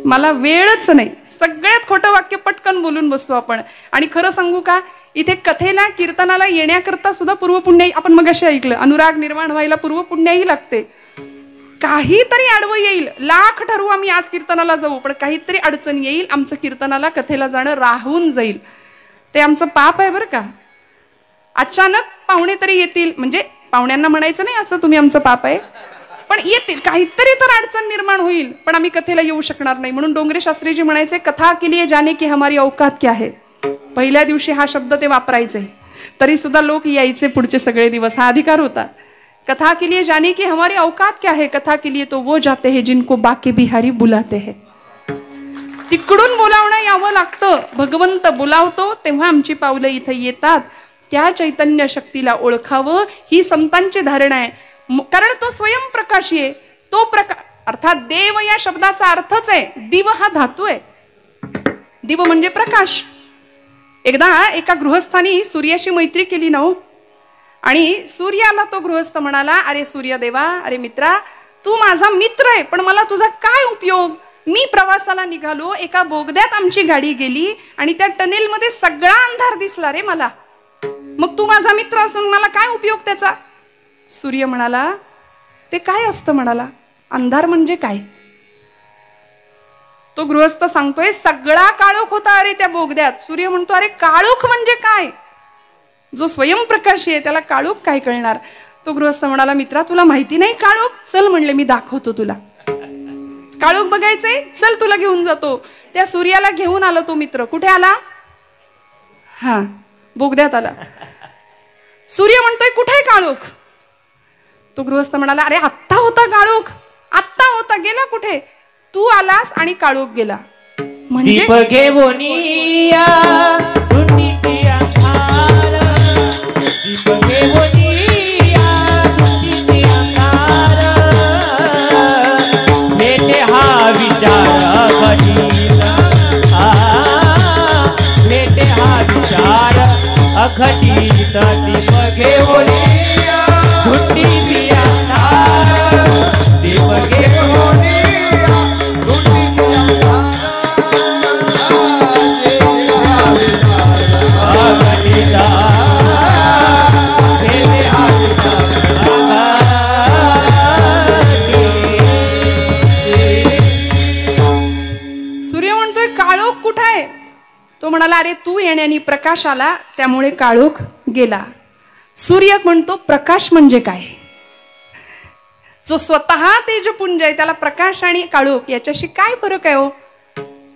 मला वेळच नाही. सगळ्यात खोटं वाक्य पटकन बोलून बसतो आपण. आणि खरं सांगू का, इथे कथेला कीर्तनाला येण्याकरता सुद्धा पूर्वपुण्याई, आपण मगाशी ऐकलं, अनुराग निर्माण व्हायला पूर्वपुण्याई लागते. काहीतरी आडवं येईल, लाख ठरवू आम्ही आज कीर्तनाला जाऊ, पण काहीतरी अडचण येईल, आमचं कीर्तनाला कथेला जाणं राहून जाईल. ते आमचं पाप आहे बरं का. अचानक पाहुणे तरी येतील, म्हणजे पाहुण्यांना म्हणायचं नाही असं तुम्ही आमचं पाप आहे, पण येतील काहीतरी तर अडचण निर्माण होईल, पण आम्ही कथेला येऊ शकणार नाही. म्हणून डोंगरे शास्त्रीजी म्हणायचे, कथा के लिए जाने की हमारी औकात क्या है. पहिल्या दिवशी हा शब्द ते वापरायचे, तरी सुद्धा लोक यायचे पुढचे सगळे दिवस. हा अधिकार होता. कथा के लिए जाने की हमारी औकात क्या है, कथा के लिए तो वो जाते हैं जिनको बाके बिहारी बुलाते हैं. तिकडून बोलावणं यावं लागतं. भगवंत बोलावतो तेव्हा आमची पावलं इथे येतात. त्या चैतन्य शक्तीला ओळखावं ही संतांची धारणा आहे. कारण तो स्वयंप्रकाशी आहे. तो प्रकाश अर्थात देव या शब्दाचा अर्थच आहे, दिव हा धातू आहे. दिव म्हणजे प्रकाश. एकदा एका गृहस्थानी सूर्याशी मैत्री केली ना, आणि सूर्याला तो गृहस्थ म्हणाला, अरे सूर्यदेवा, अरे मित्रा, तू माझा मित्र आहे, पण मला तुझा काय उपयोग. मी प्रवासाला निघालो, एका बोगद्यात आमची गाडी गेली आणि त्या टनेलमध्ये सगळा अंधार दिसला रे मला. मग तू माझा मित्र असून मला काय उपयोग त्याचा. सूर्य म्हणाला, ते काय असतं म्हणाला, अंधार म्हणजे काय. तो गृहस्थ सांगतोय, सगळा काळोख होता अरे त्या बोगद्यात. सूर्य म्हणतो, अरे काळोख म्हणजे काय. जो स्वयंप्रकाशी आहे त्याला काळोख काय कळणार. तो गृहस्थ म्हणाला, मित्रा तुला माहिती नाही काळोख, चल म्हणले मी दाखवतो तुला. काळोख बघायचंय, चल तुला घेऊन जातो. त्या सूर्याला घेऊन आला तो मित्र. कुठे आला, हा बोगद्यात आला. सूर्य म्हणतोय, कुठे काळोख. तो गृहस्थ म्हणाला, अरे आत्ता होता काळोख, आत्ता होता, गेला कुठे. तू आलास आणि काळोख गेला. म्हणजे तो म्हणाला, अरे तू येण्याने प्रकाश आला त्यामुळे काळोख गेला. सूर्य म्हणतो, प्रकाश म्हणजे काय. जो स्वतः तेजपुंज आहे त्याला प्रकाश आणि काळोख याच्याशी काय फरक आहे हो.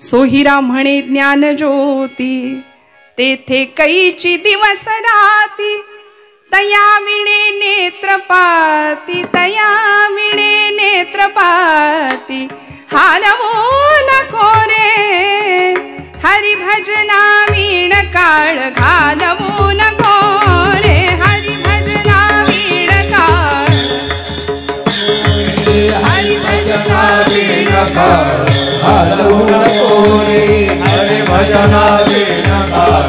सोहिरा म्हणे ज्ञान ज्योती, तेथे कैची दिवस राती, तया विणे नेत्रपाती, तया विणे नेत्रपाती, हालवू नको रे हरि भजना वीण काळ घालवू नको रे, हरि भजना वीण काळ, हरि भजना वीण काळ घालवू नको रे, हरि भजना वीण काळ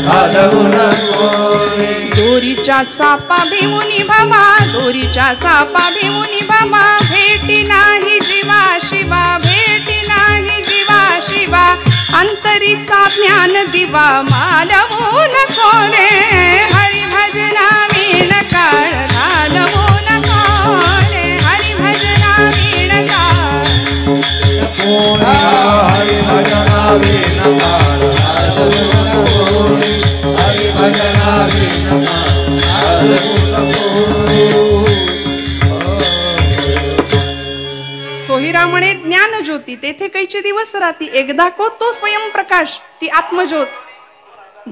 घालवू नको रे. दोरीच्या सापा भिवूनी भमा, दोरीच्या सापा भिवूनी भमा, भेटी नाही जीवा शिवा, भेटी नाही जीवा शिवा, अंतरीचा ज्ञान दिवा मालवू नको रे, हरि भजना वीण काळ घालवू नको रे, हरि भजना वीण काळ, हरि भजना वीण काळ घालवू नको रे, हरि भजना वीण काळ घालवू नको रे. सोहिरा म्हणे ज्ञान ज्योती, तेथे कैची दिवस राती, एकदा को तो स्वयंप्रकाश, ती आत्मज्योत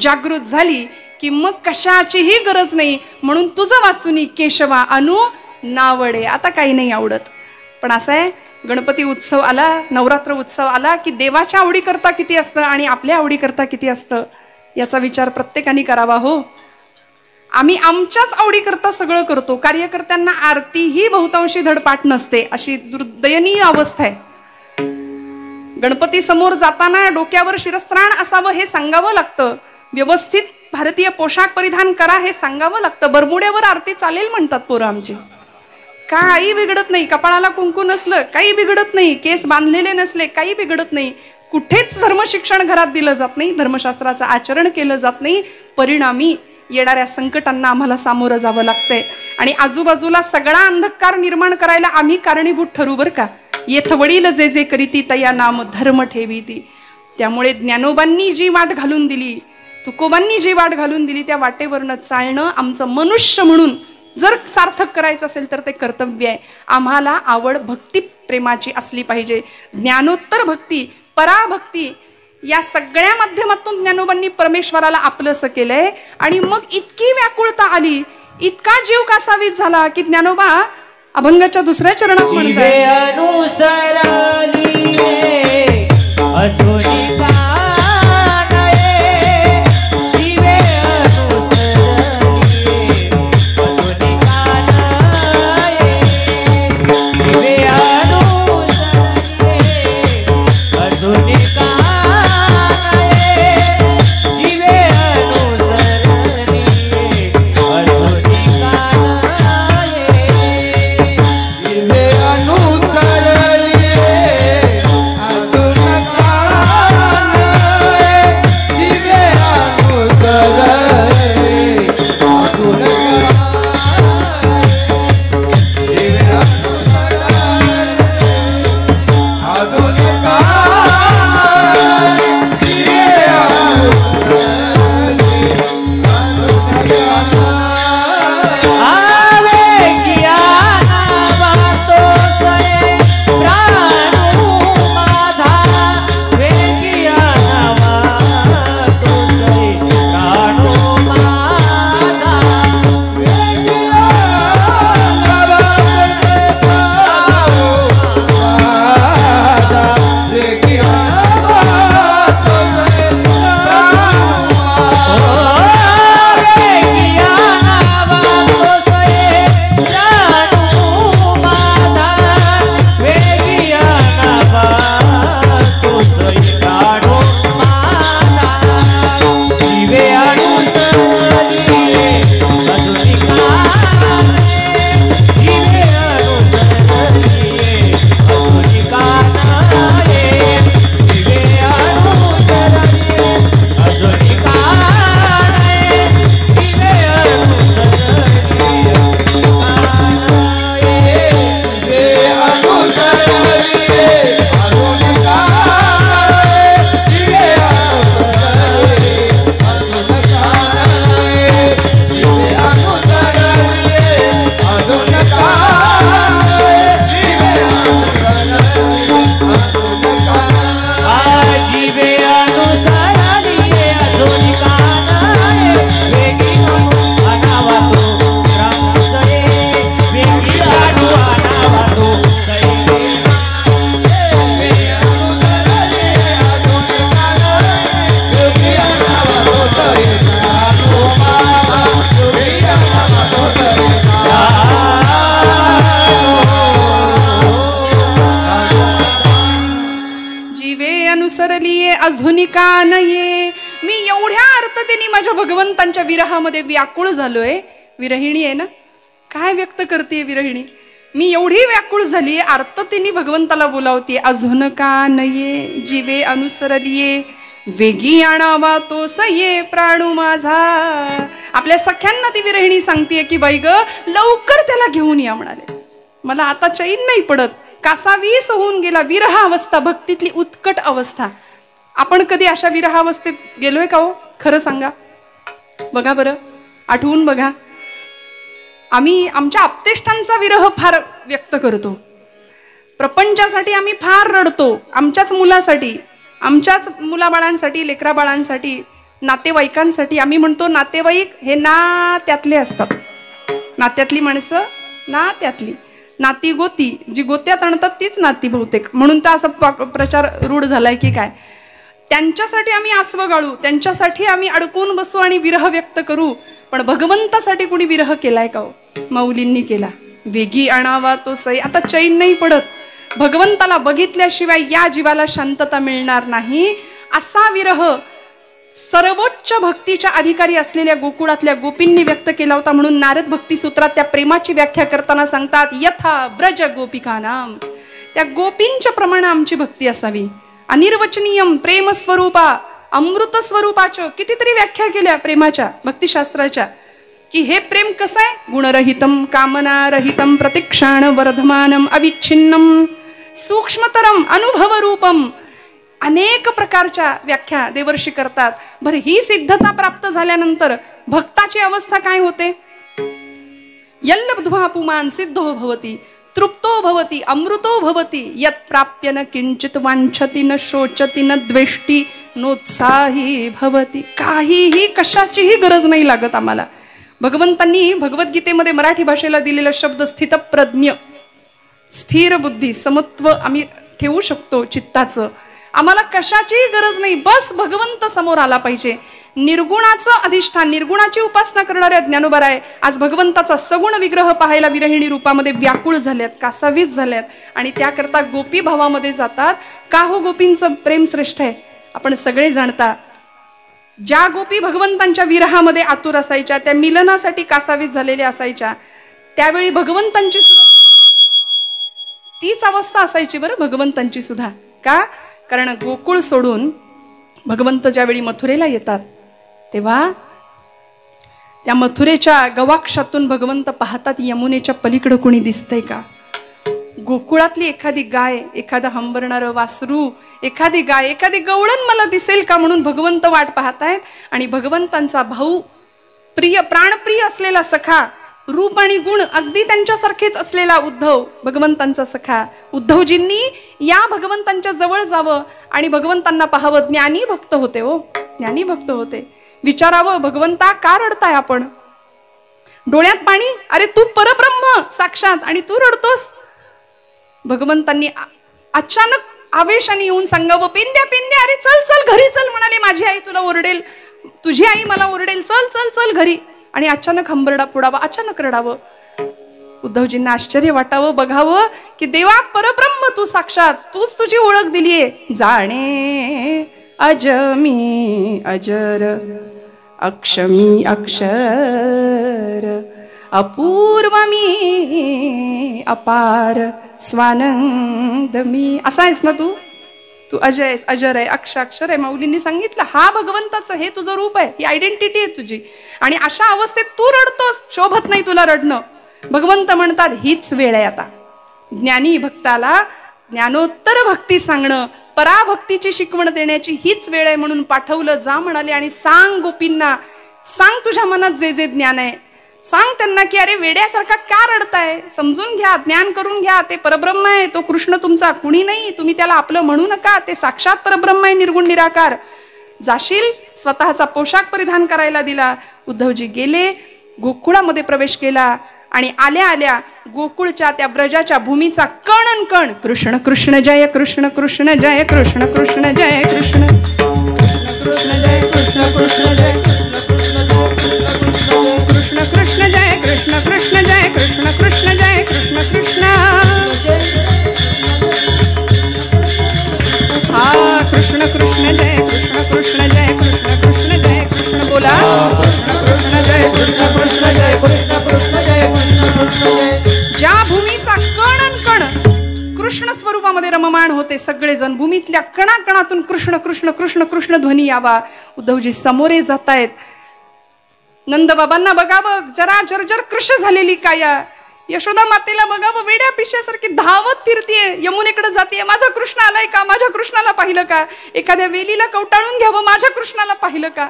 जागृत झाली की मग कशाचीही गरज नाही. म्हणून तुझं वाचुनी केशवा अनु नावडे. आता काही नाही आवडत, पण असं आहे, गणपती उत्सव आला, नवरात्र उत्सव आला की देवाच्या आवडी करता किती असतं आणि आपल्या आवडी करता किती असतं याचा विचार प्रत्येकाने करावा हो. आम्ही आमच्याच आवडी करता सगळं करतो. कार्यकर्त्यांना आरती ही बहुतांशी धडपाट नसते, अशी दुर्दयनीय अवस्था आहे. गणपती समोर जाताना डोक्यावर शिरस्त्राण असावं हे सांगावं लागतं. व्यवस्थित भारतीय पोशाख परिधान करा हे सांगावं लागतं. बरमुड्यावर आरती चालेल म्हणतात पोरं आमची. काही बिघडत नाही. कपाळाला कुंकू नसलं काही बिघडत नाही. केस बांधलेले नसले काही बिघडत नाही. कुठेच धर्मशिक्षण घरात दिलं जात नाही. धर्मशास्त्राचं आचरण केलं जात नाही. परिणामी येणाऱ्या संकटांना आम्हाला सामोरं जावं लागतंय. आणि आजूबाजूला सगळा अंधकार निर्माण करायला आम्ही कारणीभूत ठरू बरं का. येथ वडील जे जे करीती तया नाम धर्म ठेवीती. त्यामुळे ज्ञानोबांनी जी वाट घालून दिली, तुकोबांनी जी वाट घालून दिली, त्या वाटेवरनं चालणं आमचं मनुष्य म्हणून जर सार्थक करायचं असेल तर ते कर्तव्य आहे. आम्हाला आवड भक्ती प्रेमाची असली पाहिजे. ज्ञानोत्तर भक्ती, पराभक्ती या सगळ्या माध्यमातून ज्ञानोबांनी परमेश्वराला आपलंसं केलंय. आणि मग इतकी व्याकुळता आली, इतका जीव कासावीस झाला की ज्ञानोबा अभंगाच्या दुसऱ्या चरणात म्हणतात, अजूनिका नये. मी एवढ्या अर्थतेने माझ्या भगवंतांच्या विरहामध्ये व्याकुळ झालोय. विरहिणी आहे ना, काय व्यक्त करते विरहिणी. मी एवढी व्याकुळ झाली, आर्ततेने भगवंताला बोलावते. अजून का नये जीवे अनुसरलिये, वेगी आणावा तो सये प्राणू माझा. आपल्या सख्यांना ती विरहिणी सांगतेय की बाई ग, लवकर त्याला घेऊन या म्हणाले. मला आता चैन नाही पडत. कासावीस होऊन गेला. विरह अवस्था भक्तीतली उत्कट अवस्था. आपण कधी अशा विरहावस्थेत गेलोय का हो? खरं सांगा बघा बरं, आठवून बघा. आम्ही आमच्या आप्तेष्टांचा विरह फार व्यक्त करतो. प्रपंचासाठी आम्ही फार रडतो. आमच्याच मुलासाठी, आमच्याच मुलाबाळांसाठी, लेकरा बाळांसाठी, नातेवाईकांसाठी. आम्ही म्हणतो नातेवाईक हे नात्यातले असतात. नात्यातली माणसं नात्यातली. नाती गोती, जी गोत्यात आणतात तीच नाती बहुतेक. म्हणून तर असा प्रचार रूढ झालाय की काय. त्यांच्यासाठी आम्ही आसवं गाळू, त्यांच्यासाठी आम्ही अडकून बसू आणि विरह व्यक्त करू. पण भगवंतासाठी कुणी विरह केलाय का हो? माऊलींनी केला. वेगी आणावा तो सई. आता चैन नाही पडत. भगवंताला बघितल्याशिवाय या जीवाला शांतता मिळणार नाही. असा विरह सर्वोच्च भक्तीच्या अधिकारी असलेल्या गोकुळातल्या गोपींनी व्यक्त केला होता. म्हणून नारद भक्ती सूत्रात त्या प्रेमाची व्याख्या करताना सांगतात, यथा व्रज गोपिकानाम. त्या गोपींच्या प्रमाणे आमची भक्ती असावी. अनिर्वचनीयम प्रेम स्वरूपा, अमृत स्वरूपाच्या कितीतरी व्याख्या केल्या प्रेमाच्या भक्तिशास्त्राच्या. की हे प्रेम कसं आहे? गुणरहितम कामनारहितम प्रतिक्षाण वर्धमानम अविच्छिन्नम सूक्ष्मतरम अनुभव रूपम. अनेक प्रकारच्या व्याख्या देवर्षी करतात. बरं, ही सिद्धता प्राप्त झाल्यानंतर भक्ताची अवस्था काय होते? यल्लब्ध्वा पुमान् सिद्धो भवति तृप्तो भवति अमृतो भवति यत् प्राप्य न किंचित वांछति न शोचति न द्वेष्टी नोत्साही भवति. काहीही कशाचीही गरज नाही लागत आम्हाला. भगवंतांनी भगवद्गीतेमध्ये मराठी भाषेला दिलेला शब्द स्थितप्रज्ञ, स्थिर बुद्धी, समत्व आम्ही ठेवू शकतो चित्ताचं. आम्हाला कशाचीही गरज नाही, बस भगवंत समोर आला पाहिजे. निर्गुणाचं अधिष्ठान, निर्गुणाची उपासना करणाऱ्या ज्ञानोबाराय आज भगवंताचा सगुण विग्रह पाहायला विरहिणी रूपामध्ये व्याकुळ झाल्यात, कासावीस झाल्यात आणि त्याकरता गोपी भावामध्ये जातात. का हो गोपींचं प्रेम श्रेष्ठ आहे आपण सगळे जाणता. ज्या गोपी भगवंतांच्या विरहामध्ये आतुर असायच्या, त्या मिलनासाठी कासावीस झालेल्या असायच्या, त्यावेळी भगवंतांची सुद्धा तीच अवस्था असायची बरं भगवंतांची सुद्धा. का? कारण गोकुळ सोडून भगवंत ज्यावेळी मथुरेला येतात तेव्हा त्या मथुरेच्या गवाक्षातून भगवंत पाहतात यमुनेच्या पलीकडे कोणी दिसतंय का. गोकुळातली एखादी गाय, एखादं हंबरणारं वासरू, एखादी गाय, एखादी गवळण मला दिसेल का म्हणून भगवंत वाट पाहतायत. आणि भगवंतांचा भाऊ, प्रिय प्राणप्रिय असलेला सखा, रूप आणि गुण अगदी त्यांच्यासारखेच असलेला उद्धव, भगवंतांचा सखा, उद्धवजींनी या भगवंतांच्या जवळ जावं आणि भगवंतांना पाहावं. ज्ञानी भक्त होते हो, ज्ञानी भक्त होते. विचारावं, भगवंता का रडताय आपण? डोळ्यात पाणी, अरे तू परब्रह्म साक्षात आणि तू रडतोस. भगवंतांनी अचानक आवेशाने येऊन सांगावं, पिंद्या पिंद्या, अरे चल चल घरी चल. म्हणाले माझी आई तुला ओरडेल, तुझी आई मला ओरडेल, चल चल चल घरी. आणि अचानक हंबरडा पुडावा, अचानक रडावं. उद्धवजींना आश्चर्य वाटावं, बघावं की देवा परब्रह्म तू साक्षात, तूच तुझी ओळख दिलीये. जाणे अजमी अजर अक्षमी अक्षर अपूर्व मी अपार स्वानंद मी. असा आहेस ना तू, तू अजय आहेस, अजर आहे, अक्षर आहे. माऊलींनी सांगितलं हा भगवंताचं, हे तुझं रूप आहे, ही आयडेंटिटी आहे तुझी. आणि अशा अवस्थेत तू रडतोस, शोभत नाही तुला रडणं. भगवंत म्हणतात हीच वेळ आहे आता ज्ञानी भक्ताला ज्ञानोत्तर भक्ती सांगणं, पराभक्तीची शिकवण देण्याची हीच वेळ आहे. म्हणून पाठवलं. जा म्हणाले आणि सांग गोपींना, सांग तुझ्या मनात जे जे ज्ञान आहे, सांग त्यांना की अरे वेड्यासारखा का रडताय, समजून घ्या, ज्ञान करून घ्या. ते परब्रह्म आहे, तो कृष्ण तुमचा कुणी नाही, तुम्ही त्याला आपलं म्हणू नका. ते साक्षात परब्रह्म आहे, निर्गुण निराकार. जाशील, स्वतःचा पोशाख परिधान करायला दिला. उद्धवजी गेले, गोकुळामध्ये प्रवेश केला आणि आल्या आल्या गोकुळच्या त्या व्रजाच्या भूमीचा कण कण कृष्ण कृष्ण जय कृष्ण कृष्ण जय कृष्ण कृष्ण जय कृष्ण कृष्ण जय कृष्ण कृष्ण जय कृष्ण कृष्ण जय कृष्ण कृष्ण जय कृष्ण कृष्ण जय कृष्ण कृष्ण. हा कृष्ण कृष्ण जय कृष्ण कृष्ण जय कृष्ण कृष्ण जय कृष्ण. बोला कृष्ण जय कृष्ण कृष्ण जय कृष्ण कृष्ण जय कृष्ण कृष्ण जय. ज्या भूमीचा कण कण कृष्ण स्वरूपामध्ये रममाण होते सगळेजण, भूमीतल्या कणाकणातून कृष्ण कृष्ण कृष्ण कृष्ण ध्वनी यावा. उद्धवजी समोरे जातायत. नंदबाबांना बघावं, जरा जर्जर कृश झालेली काया. यशोदा मातेला बघावं, वेड्या पिशासारखी धावत फिरतीये, यमुनेकडे जातीये. माझा कृष्ण आलाय का, माझ्या कृष्णाला पाहिलं का, एखाद्या वेलीला कवटाळून घ्यावं, माझ्या कृष्णाला पाहिलं का.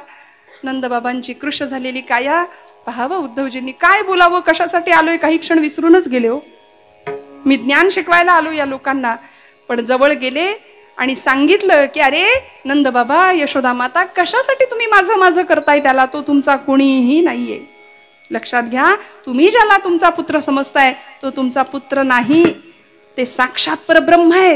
नंदबाबांची कृश झालेली काया पाहावं उद्धवजींनी. काय बोलावं, कशासाठी आलोय काही क्षण विसरूनच गेले हो. मी ज्ञान शिकवायला आलो या लोकांना. पण जवळ गेले आणि सांगितलं की अरे नंदबाबा, यशोदा माता, कशासाठी तुम्ही माझं माझं करताय त्याला, तो तुमचा कोणीही नाहीये. लक्षात घ्या, तुम्ही ज्याला तुमचा पुत्र समजताय तो तुमचा पुत्र नाही, ते साक्षात परब्रह्म आहे.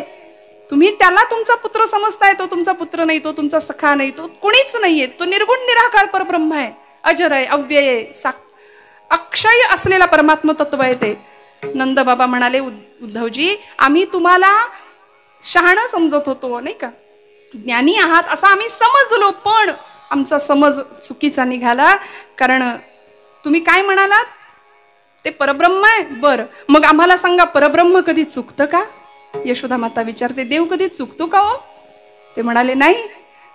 तुम्ही त्याला तुमचा पुत्र समजताय, तो तुमचा पुत्र नाही, तो तुमचा सखा नाही, तो कुणीच नाहीये. तो निर्गुण निराकार परब्रह्म आहे, अजर आहे, अव्यय आहे, अक्षय असलेला परमात्म तत्व आहे ते. नंदबाबा म्हणाले, उद्धवजी आम्ही तुम्हाला शहाणं समजत होतो नाही का, ज्ञानी आहात असं आम्ही समजलो, पण आमचा समज चुकीचा निघाला. कारण तुम्ही काय म्हणालात, ते परब्रह्म आहे. बर, मग आम्हाला सांगा, परब्रह्म कधी चुकतं का? यशोदा माता विचारते, देव कधी चुकतो का हो? ते म्हणाले, नाही,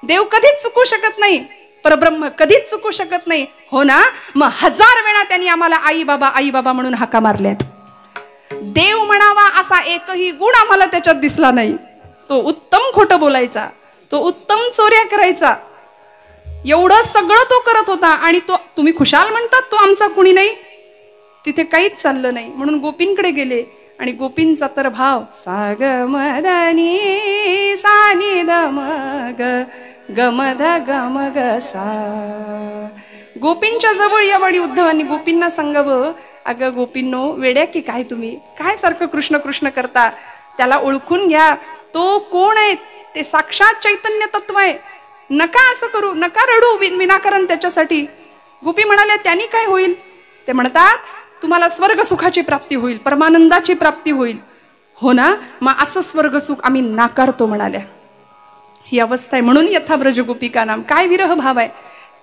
देव कधीच चुकू शकत नाही, परब्रह्म कधीच चुकू शकत नाही. हो ना, मग 1000 वेळा त्यांनी आम्हाला आई बाबा म्हणून हाका मारल्यात. देव म्हणावा असा एकही गुण आम्हाला त्याच्यात दिसला नाही. तो उत्तम खोटं बोलायचा, तो उत्तम चोऱ्या करायचा, एवढं सगळं तो करत होता. आणि तो तुम्ही खुशाल म्हणतात तो आमचा कुणी नाही. तिथे काहीच चाललं नाही, म्हणून गोपींकडे गेले आणि गोपींचा तर भाव साग मदनी सानी दमग गमध गमग सा. गोपींच्या जवळ यावाडी उद्धवांनी गोपींना सांगावं, अगं गोपींनो, वेड्या की काय तुम्ही, काय सारखं कृष्ण कृष्ण करता, त्याला ओळखून घ्या, तो कोण आहे, ते साक्षात चैतन्य तत्व आहे, नका असं करू, नका रडू विनाकारण त्याच्यासाठी. गोपी म्हणाल्या, त्यांनी काय होईल? ते म्हणतात, तुम्हाला स्वर्ग सुखाची प्राप्ती होईल, परमानंदाची प्राप्ती होईल. हो ना, मग असं स्वर्ग सुख आम्ही नाकारतो म्हणाल्या. ही अवस्था आहे. म्हणून यथाव्रज गोपिका नाम. काय विरह भाव आहे,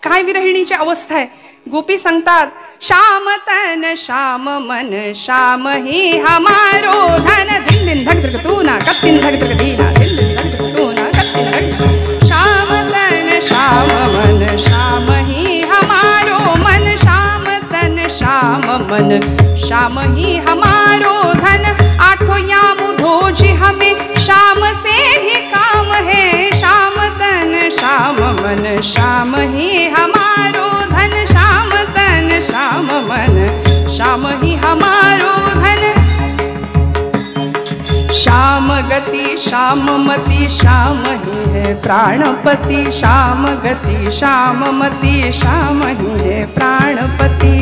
काय विरहिणीची अवस्था आहे. गोपी सांगतात, श्याम तन श्याम मन श्याम ही हमारो धन. दिन दिन धक धक तू ना कत्तिन धक धक दीना, दिन दिन धक धक तू ना कत्तिन धक. श्याम तन श्याम मन श्याम ही हमारो मन, श्याम तन श्याम मन श्याम ही हमारो धन. आठो याम धोजी हमें श्याम से ही काम है, श्याम तन श्याम मन श्याम ही हमारो धन. श्याम तन श्याम मन श्याम ही हमारो धन. श्याम गति श्याम मति श्याम ही है प्राणपति, श्याम गति श्याम मति श्याम ही है प्राणपति.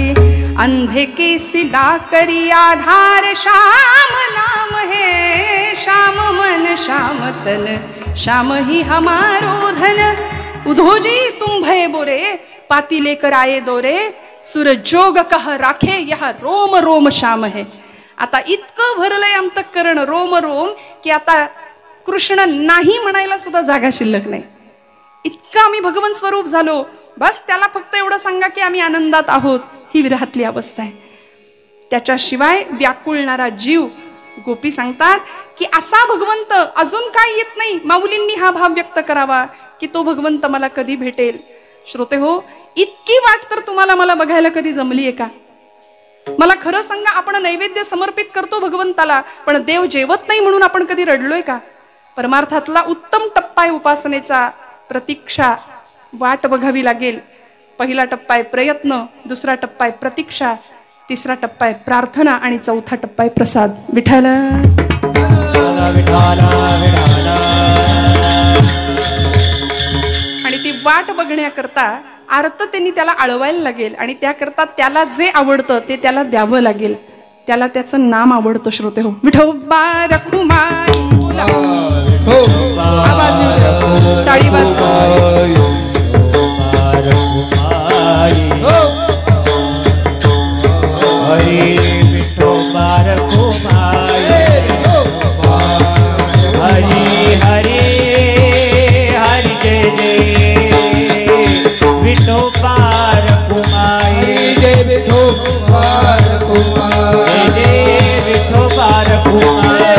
अंधे के सिला करी आधार श्याम नाम है, श्याम मन श्याम तन श्याम ही हमारो धन. उधोजी तुम भय बोरे पाती लेकर आए दोरे, सूरजोग कह राखे यह रोम रोम श्याम है. आता इतकं भरलंय अंतःकरण रोम रोम की आता कृष्ण नाही म्हणायला सुद्धा जागा शिल्लक नाही. इतकं आम्ही भगवंत स्वरूप झालो, बस त्याला फक्त एवढं सांगा की आम्ही आनंदात आहोत. ही विरहातली अवस्था आहे. त्याच्याशिवाय व्याकुळणारा जीव. गोपी सांगतात की असा भगवंत अजून काय येत नाही. माऊलींनी हा भाव व्यक्त करावा की तो भगवंत मला कधी भेटेल. श्रोते हो, इतकी वाट तर तुम्हाला मला बघायला कधी जमलीये का? मला खरं सांगा, आपण नैवेद्य समर्पित करतो भगवंताला, पण देव जेवत नाही म्हणून आपण कधी रडलोय का? परमार्थातला उत्तम टप्पा आहे उपासनेचा. प्रतीक्षा, वाट बघावी लागेल. पहिला टप्पा आहे प्रयत्न, दुसरा टप्पा आहे प्रतीक्षा, तिसरा टप्पा आहे प्रार्थना आणि चौथा टप्पा आहे प्रसाद. विठ्ठल आणि ती वाट बघण्याकरता अर्थ त्यांनी त्याला आळवायला लागेल आणि त्याकरता त्याला जे आवडतं ते त्याला द्यावं लागेल. त्याला त्याचं नाम आवडतं. श्रोते हो, विठोबा रखुमाई. आवाज टाळी वाजवा. हरी विठोबा रखुमाई, हरी हरी हरी जय जय विठोबा रखुमाई, जय विठोबा रखुमाई, जय विठोबा रखुमाई.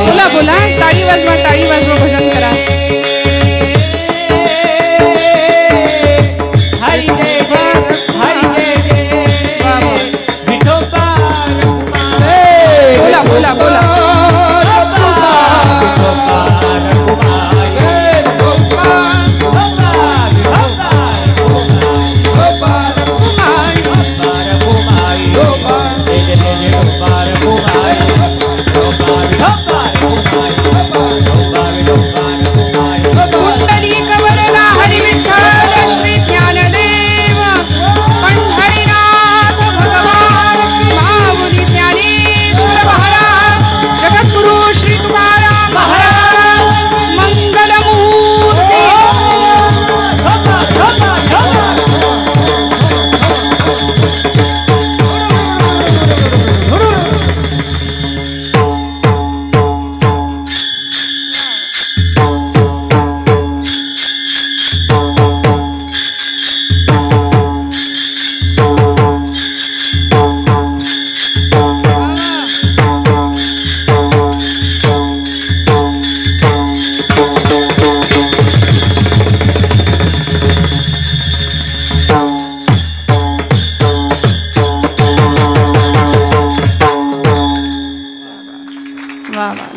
बोला बोला, टाळी वाजवा, टाळी वाजवा, भजन करा. हरी जय जय हरी जय जय विठोबा रखुमाई. बोला बोला बोला.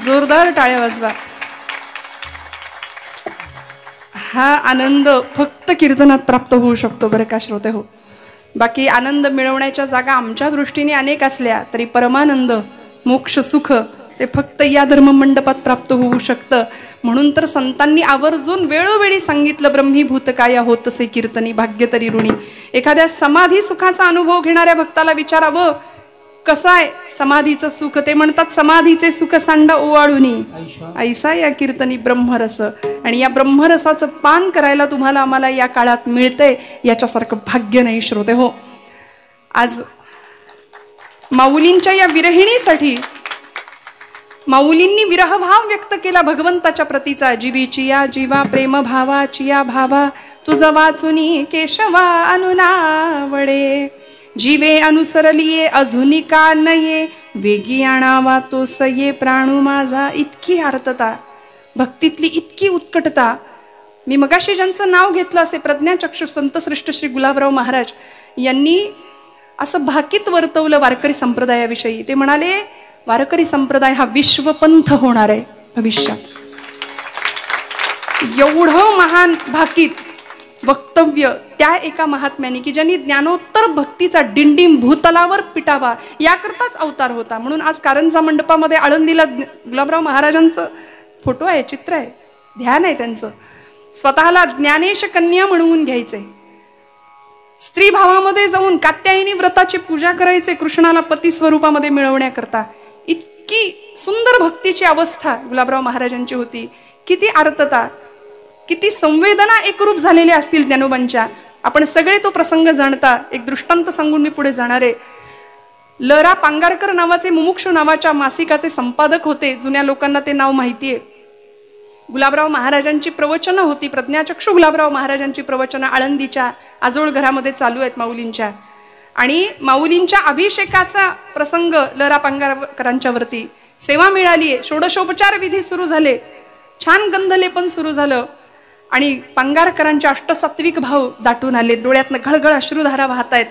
जोरदार टाळ्या वाजवा. हा आनंद फक्त कीर्तनात प्राप्त होऊ शकतो बरं का श्रोते हो. बाकी आनंद मिळवण्याच्या जागा आमच्या दृष्टीने अनेक असल्या तरी परमानंद मोक्ष सुख ते फक्त या धर्ममंडपात प्राप्त होऊ शकतं. म्हणून तर संतांनी आवर्जून वेळोवेळी सांगितलं, ब्रह्मीभूत काया होतसे कीर्तनी भाग्य तरी ऋणी. एखाद्या समाधी सुखाचा अनुभव घेणाऱ्या भक्ताला विचारावं कसं आहे समाधीचं सुख. ते म्हणतात समाधीचे सुख सांडा ओवाळुनी ऐसा या कीर्तनी ब्रह्मरस. आणि या ब्रह्मरसाचं पान करायला तुम्हाला आम्हाला या काळात मिळतंय, याच्यासारखं भाग्य नाही श्रोते हो. आज माऊलींच्या या विरहिणीसाठी माऊलींनी विरहभाव व्यक्त केला भगवंताच्या प्रतीचा. जीवीची या जीवा प्रेम भावाची या भावा तुझ वाचुनी केशवा अनुनावडे. जीवे अनुसरलिये अजूनी का नये वेगी आणावा तो सये प्राणू माझा. इतकी आर्तता भक्तीतली इतकी उत्कटता. मी मगाशी ज्यांचं नाव घेतलं असे प्रज्ञाचक्षु संतश्रेष्ठ श्री गुलाबराव महाराज यांनी असं भाकीत वर्तवलं वारकरी संप्रदायाविषयी. ते म्हणाले वारकरी संप्रदाय हा विश्वपंथ होणार आहे भविष्यात. एवढं महान भाकीत वक्तव्य त्या एका महात्म्याने की ज्यांनी ज्ञानोत्तर भक्तीचा डिंडीम भूतलावर पिटावा याकरताच अवतार होता. म्हणून आज कारंजा मंडपामध्ये आळंदीला गुलाबराव महाराजांचं फोटो आहे, चित्र आहे, ध्यान आहे त्यांचं. स्वतःला ज्ञानेश कन्या म्हणवून घ्यायचे, स्त्री भावामध्ये जाऊन कात्यायनी व्रताची पूजा करायचे कृष्णाला पती स्वरूपामध्ये मिळवण्याकरता. इतकी सुंदर भक्तीची अवस्था गुलाबराव महाराजांची होती. किती आर्तता, किती संवेदना एकरूप झालेल्या असतील ज्ञानोबांच्या. आपण सगळे तो प्रसंग जाणता. एक दृष्टांत सांगून मी पुढे जाणार आहे. ल.रा. पांगारकर नावाचे मुमुक्षु नावाच्या मासिकाचे संपादक होते. जुन्या लोकांना ते नाव माहितीये. गुलाबराव महाराजांची प्रवचनं होती, प्रज्ञाचक्षु गुलाबराव महाराजांची प्रवचनं आळंदीच्या आजोळ घरामध्ये चालू आहेत माऊलींच्या. आणि माऊलींच्या अभिषेकाचा प्रसंग ल.रा. पांगारकरांच्या वरती सेवा मिळाली आहे. षोडशोपचार विधी सुरू झाले, छान गंधलेपन सुरू झालं आणि पांगारकरांचे अष्टसात्विक भाव दाटून आले. डोळ्यातनं घळघळ अश्रुधारा वाहतायत.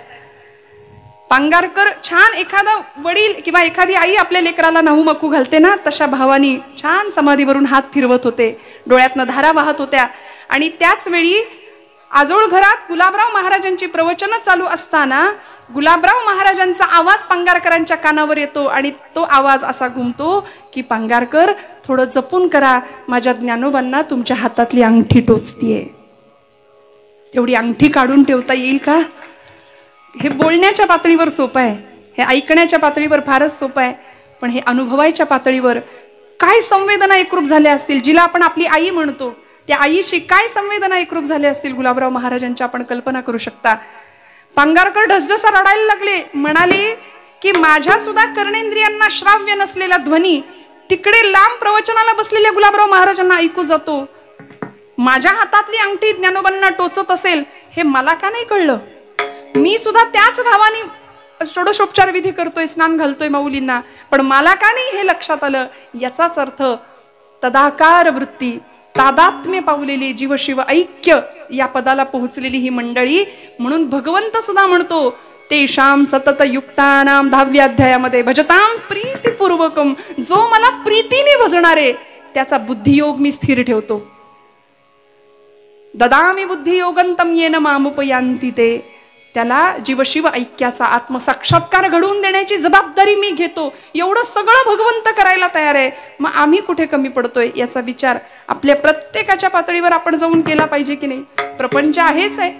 पांगारकर छान एखादा वडील किंवा एखादी आई आपल्या लेकराला नाहू मकू घालते ना, तशा भावानी छान समाधीवरून हात फिरवत होते, डोळ्यातनं धारा वाहत होत्या. आणि त्याच वेळी आजोळ घरात गुलाबराव महाराजांची प्रवचनं चालू असताना गुलाबराव महाराजांचा आवाज पांगारकरांच्या कानावर येतो आणि तो आवाज असा घुमतो की पांगारकर थोडं जपून करा, माझ्या ज्ञानोबांना तुमच्या हातातली अंगठी टोचतीये. तेवढी अंगठी काढून ठेवता येईल का? हे बोलण्याच्या पातळीवर सोपं आहे, हे ऐकण्याच्या पातळीवर फारच सोपं आहे, पण हे अनुभवायच्या पातळीवर काय संवेदना एकरूप झाल्या असतील. जिला आपण आपली आई म्हणतो त्या आईशी काय संवेदना एकरूप झाल्या असतील गुलाबराव महाराजांच्या, आपण कल्पना करू शकता. पांगारकर ढसढसा रडायला लागले. म्हणाले की माझ्या सुद्धा कर्णेंद्रियांना श्राव्य नसलेला ध्वनी तिकडे लांब प्रवचनाला बसलेल्या गुलाबराव महाराजांना ऐकू जातो. माझ्या हातातली अंगठी ज्ञानोबांना टोचत असेल हे मला का नाही कळलं? मी सुद्धा त्याच भावाने षोडशोपचार विधी करतोय, स्नान घालतोय माऊलींना, पण मला का नाही हे लक्षात आलं? याचाच अर्थ तदाकार वृत्ती, तादात्म्य पावलेली जीवशिव ऐक्य या पदाला पोहोचलेली ही मंडळी. म्हणून भगवंत सुद्धा म्हणतो तेषाम सतत युक्तानाम 10व्या अध्यायामध्ये भजताम प्रीतिपूर्वकम, जो मला प्रीतीने भजणारे त्याचा बुद्धियोग मी स्थिर ठेवतो. ददामी बुद्धियोगंतम येन मामुपयांती ते, त्याला जीवशिव ऐक्याचा आत्मसाक्षात्कार घडवून देण्याची जबाबदारी मी घेतो. एवढं सगळं भगवंत करायला तयार आहे, मग आम्ही कुठे कमी पडतोय याचा विचार आपल्या प्रत्येकाच्या पातळीवर आपण जाऊन केला पाहिजे की नाही. प्रपंच आहेच आहे,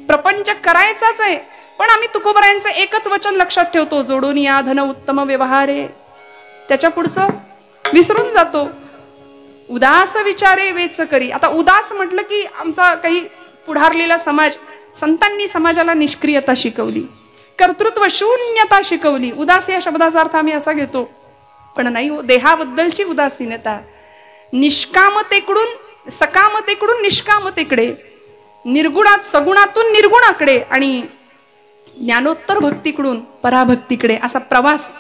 प्रपंच करायचाच आहे, पण आम्ही तुकोबरायांचं एकच वचन लक्षात ठेवतो, जोडून या धन उत्तम व्यवहारे. त्याच्या पुढचं विसरून जातो. उदास विचारे वेच करी. आता उदास म्हटलं की आमचा काही पुढारलेला समाज, संतांनी समाजाला निष्क्रियता शिकवली, कर्तृत्व शून्यता शिकवली. उदास या शब्दाचा अर्थ आम्ही असा घेतो, पण नाही, देहाबद्दलची उदासीनता. निष्कामतेकडून सकामतेकडून निष्कामतेकडे, निर्गुणात सगुणातून निर्गुणाकडे आणि ज्ञानोत्तर भक्तीकडून पराभक्तीकडे असा प्रवास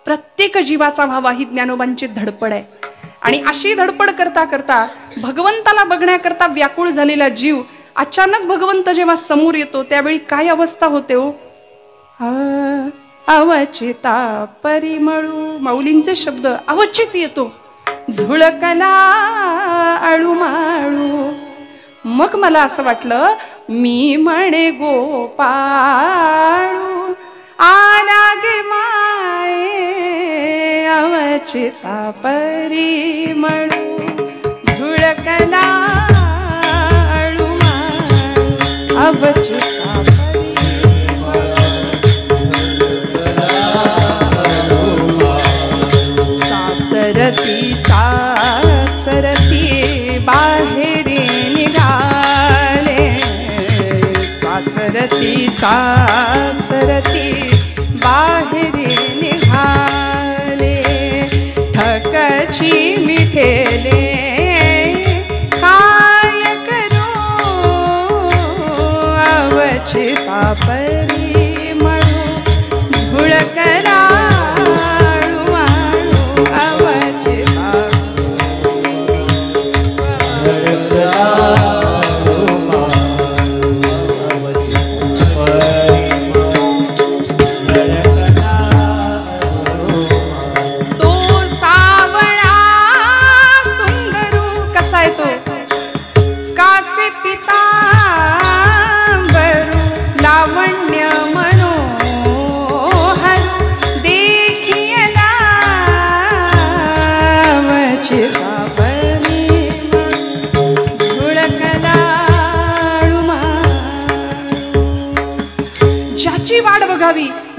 प्रत्येक जीवाचा व्हावा ही ज्ञानोबांची धडपड आहे. आणि अशी धडपड करता करता भगवंताला बघण्याकरता व्याकुळ झालेला जीव अचानक भगवंत जेव्हा समोर येतो त्यावेळी काय अवस्था होते हो? अवचिता परिमळू, माऊलींचे शब्द, अवचित येतो. झुळकला आळू माळू मग मला असं वाटलं, मी म्हणे गोपाळू आला गे माये अवचिता परिमळू झुळकला अवचिता चाचरती बाहेर निघाले, चाचरती बाहेर निघाले, ठकची मिठेले काय करू अवचिता परिमळू झुळकला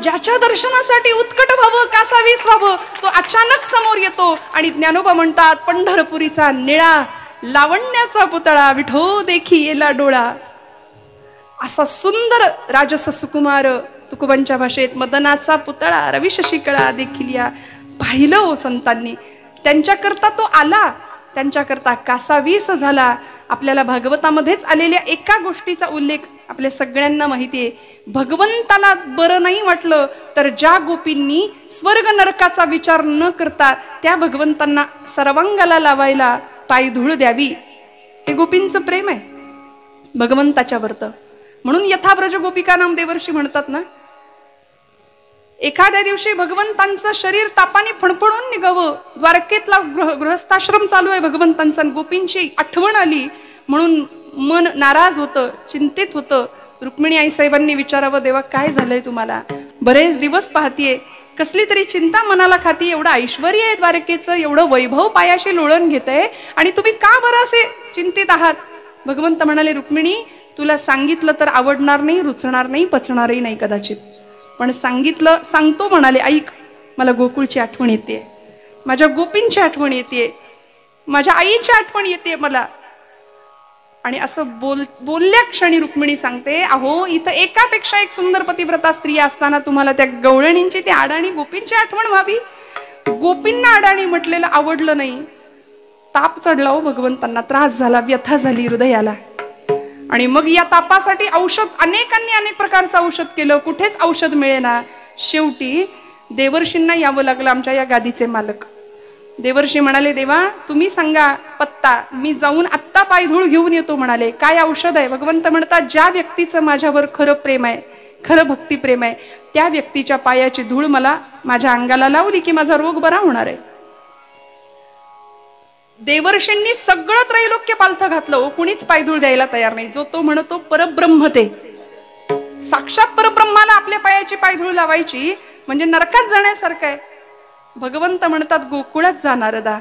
ज्याच्या दर्शनासाठी उत्कट व्हावं कासावीस व्हावं तो अचानक समोर येतो आणि ज्ञानोबा म्हणतात, पंढरपुरीचा निळा लावण्याचा पुतळा विठो देखी येला डोळा. असा सुंदर राजस सुकुमार तुकोबांच्या भाषेत मदनाचा पुतळा रवी शशिकळा देखील या पाहिलं हो संतांनी. त्यांच्याकरता तो आला, त्यांच्याकरता कासावीस झाला. आपल्याला भागवतामध्येच आलेल्या एका गोष्टीचा उल्लेख आपल्या सगळ्यांना माहिती आहे. भगवंताला बरं नाही वाटलं तर ज्या गोपींनी स्वर्ग नरकाचा विचार न करता त्या भगवंतांना सर्वांगाला लावायला पायधूळ द्यावी, हे गोपींचं प्रेम आहे भगवंताच्या वरतं. म्हणून यथाब्रज गोपिका नाम देवर्षी म्हणतात ना, एखाद्या दिवशी भगवंतांचं शरीर तापाने फणफणून निघावं, द्वारकेतला गृहस्थाश्रम चालू आहे भगवंतांचा, गोपींची आठवण आली म्हणून मन नाराज होतं, चिंतित होतं. रुक्मिणी आई साहेबांनी विचारावं, देवा काय झालंय तुम्हाला, बरेच दिवस पाहतीये, कसली तरी चिंता मनाला खाती, एवढं ऐश्वर्य आहे द्वारकेचं, एवढं वैभव पायाशी लोळण घेतंय आणि तुम्ही का बरं असे चिंतित आहात. भगवंत म्हणाले, रुक्मिणी तुला सांगितलं तर आवडणार नाही, रुचणार नाही, पचणारही नाही कदाचित, पण सांगितलं सांगतो म्हणाले. ऐक, मला गोकुळची आठवण येते, माझ्या गोपींची आठवण येते, माझ्या आईची आठवण येते मला. आणि असं बोलल्या क्षणी रुक्मिणी सांगते, अहो इथं एकापेक्षा एक सुंदर पतिव्रता स्त्री असताना तुम्हाला त्या गवळणींची, त्या अडाणी गोपींची आठवण व्हावी. गोपींना अडाणी म्हटलेलं आवडलं नाही, ताप चढला हो भगवंतांना, त्रास झाला, व्यथा झाली हृदयाला. आणि मग या तापासाठी औषध, अनेकांनी अनेक प्रकारचं औषध केलं, कुठेच औषध मिळेना. शेवटी देवर्षींना यावं लागलं, आमच्या या गादीचे मालक. देवर्षी म्हणाले, देवा तुम्ही सांगा पत्ता, मी जाऊन आत्ता पायधूळ घेऊन येतो म्हणाले. काय औषध आहे. भगवंत म्हणतात, ज्या व्यक्तीचं माझ्यावर खरं प्रेम आहे, खरं भक्ती प्रेम आहे, त्या व्यक्तीच्या पायाची धूळ मला माझ्या अंगाला लावली की माझा रोग बरा होणार आहे. देवर्षींनी सगळं त्रैलोक्य पालथं घातलं, कुणीच पायधूळ द्यायला तयार नाही. जो तो म्हणतो परब्रह्म, ते साक्षात परब्रह्माला आपल्या पायाची पायधूळ लावायची म्हणजे नरकात जाण्यासारखं आहे. भगवंत म्हणतात, गोकुळात जा नारदा.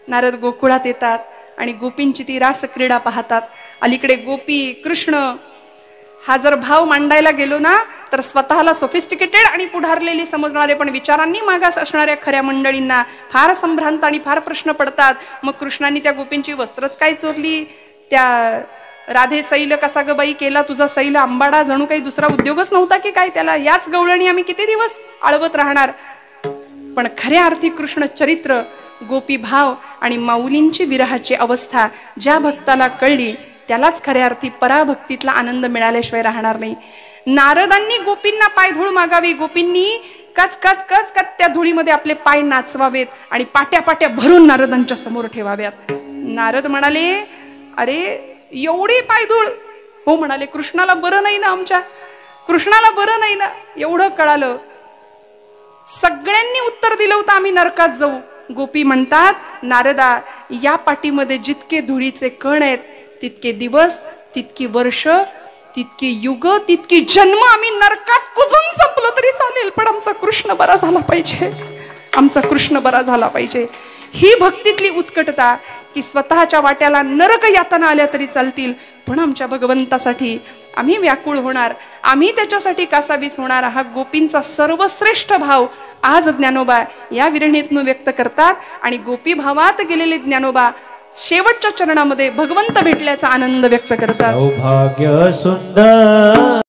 नारद गोकुळात येतात आणि गोपींची ती रास क्रीडा पाहतात. अलीकडे गोपी कृष्ण हा जर भाव मांडायला गेलो ना तर स्वतःला सोफिस्टिकेटेड आणि पुढारलेली समजणारे पण विचारांनी मागास असणाऱ्या खऱ्या मंडळींना फार संभ्रांत आणि फार प्रश्न पडतात. मग कृष्णांनी त्या गोपींची वस्त्रच काय चोरली, त्या राधे सैल कसा ग बाई केला तुझा सैल आंबाडा, जणू काही दुसरा उद्योगच नव्हता की काय त्याला, याच गवळणी आम्ही किती दिवस आळवत राहणार. पण खऱ्या अर्थी कृष्ण चरित्र, गोपी भाव आणि माऊलींची विरहाची अवस्था ज्या भक्ताला कळली त्यालाच खऱ्या अर्थी पराभक्तीतला आनंद मिळाल्याशिवाय राहणार नाही. नारदांनी गोपींना पायधूळ मागावी, गोपींनी कच कच कच कच त्या धुळीमध्ये आपले पाय नाचवावेत आणि पाट्या पाट्या भरून नारदांच्या समोर ठेवाव्यात. नारद म्हणाले, अरे एवढी पायधूळ, हो म्हणाले, कृष्णाला बरं नाही ना, आमच्या कृष्णाला बरं नाही ना. एवढं कळालं, सगळ्यांनी उत्तर दिलं होतं आम्ही नरकात जाऊ. गोपी म्हणतात, नारदा या पाठीमध्ये जितके धुळीचे कण आहेत तितके दिवस, तितकी वर्ष, तितकी युग, तितकी जन्म आम्ही नरकात कुजून संपलो तरी चालेल, पण आमचा कृष्ण बरा झाला पाहिजे, आमचा कृष्ण बरा झाला पाहिजे. ही भक्तीतली उत्कटता की स्वतःच्या वाट्याला नरक यातना आल्या तरी चालतील, पण आमच्या भगवंतासाठी आम्ही व्याकुळ होणार, आम्ही त्याच्यासाठी कासावीस होणार. हा गोपींचा सर्वश्रेष्ठ भाव आज ज्ञानोबा या विरणीतून व्यक्त करतात. आणि गोपी भावात गेलेले ज्ञानोबा शेवटच्या चरणामध्ये भगवंत भेटल्याचा आनंद व्यक्त करतात. सौभाग्य सुंदर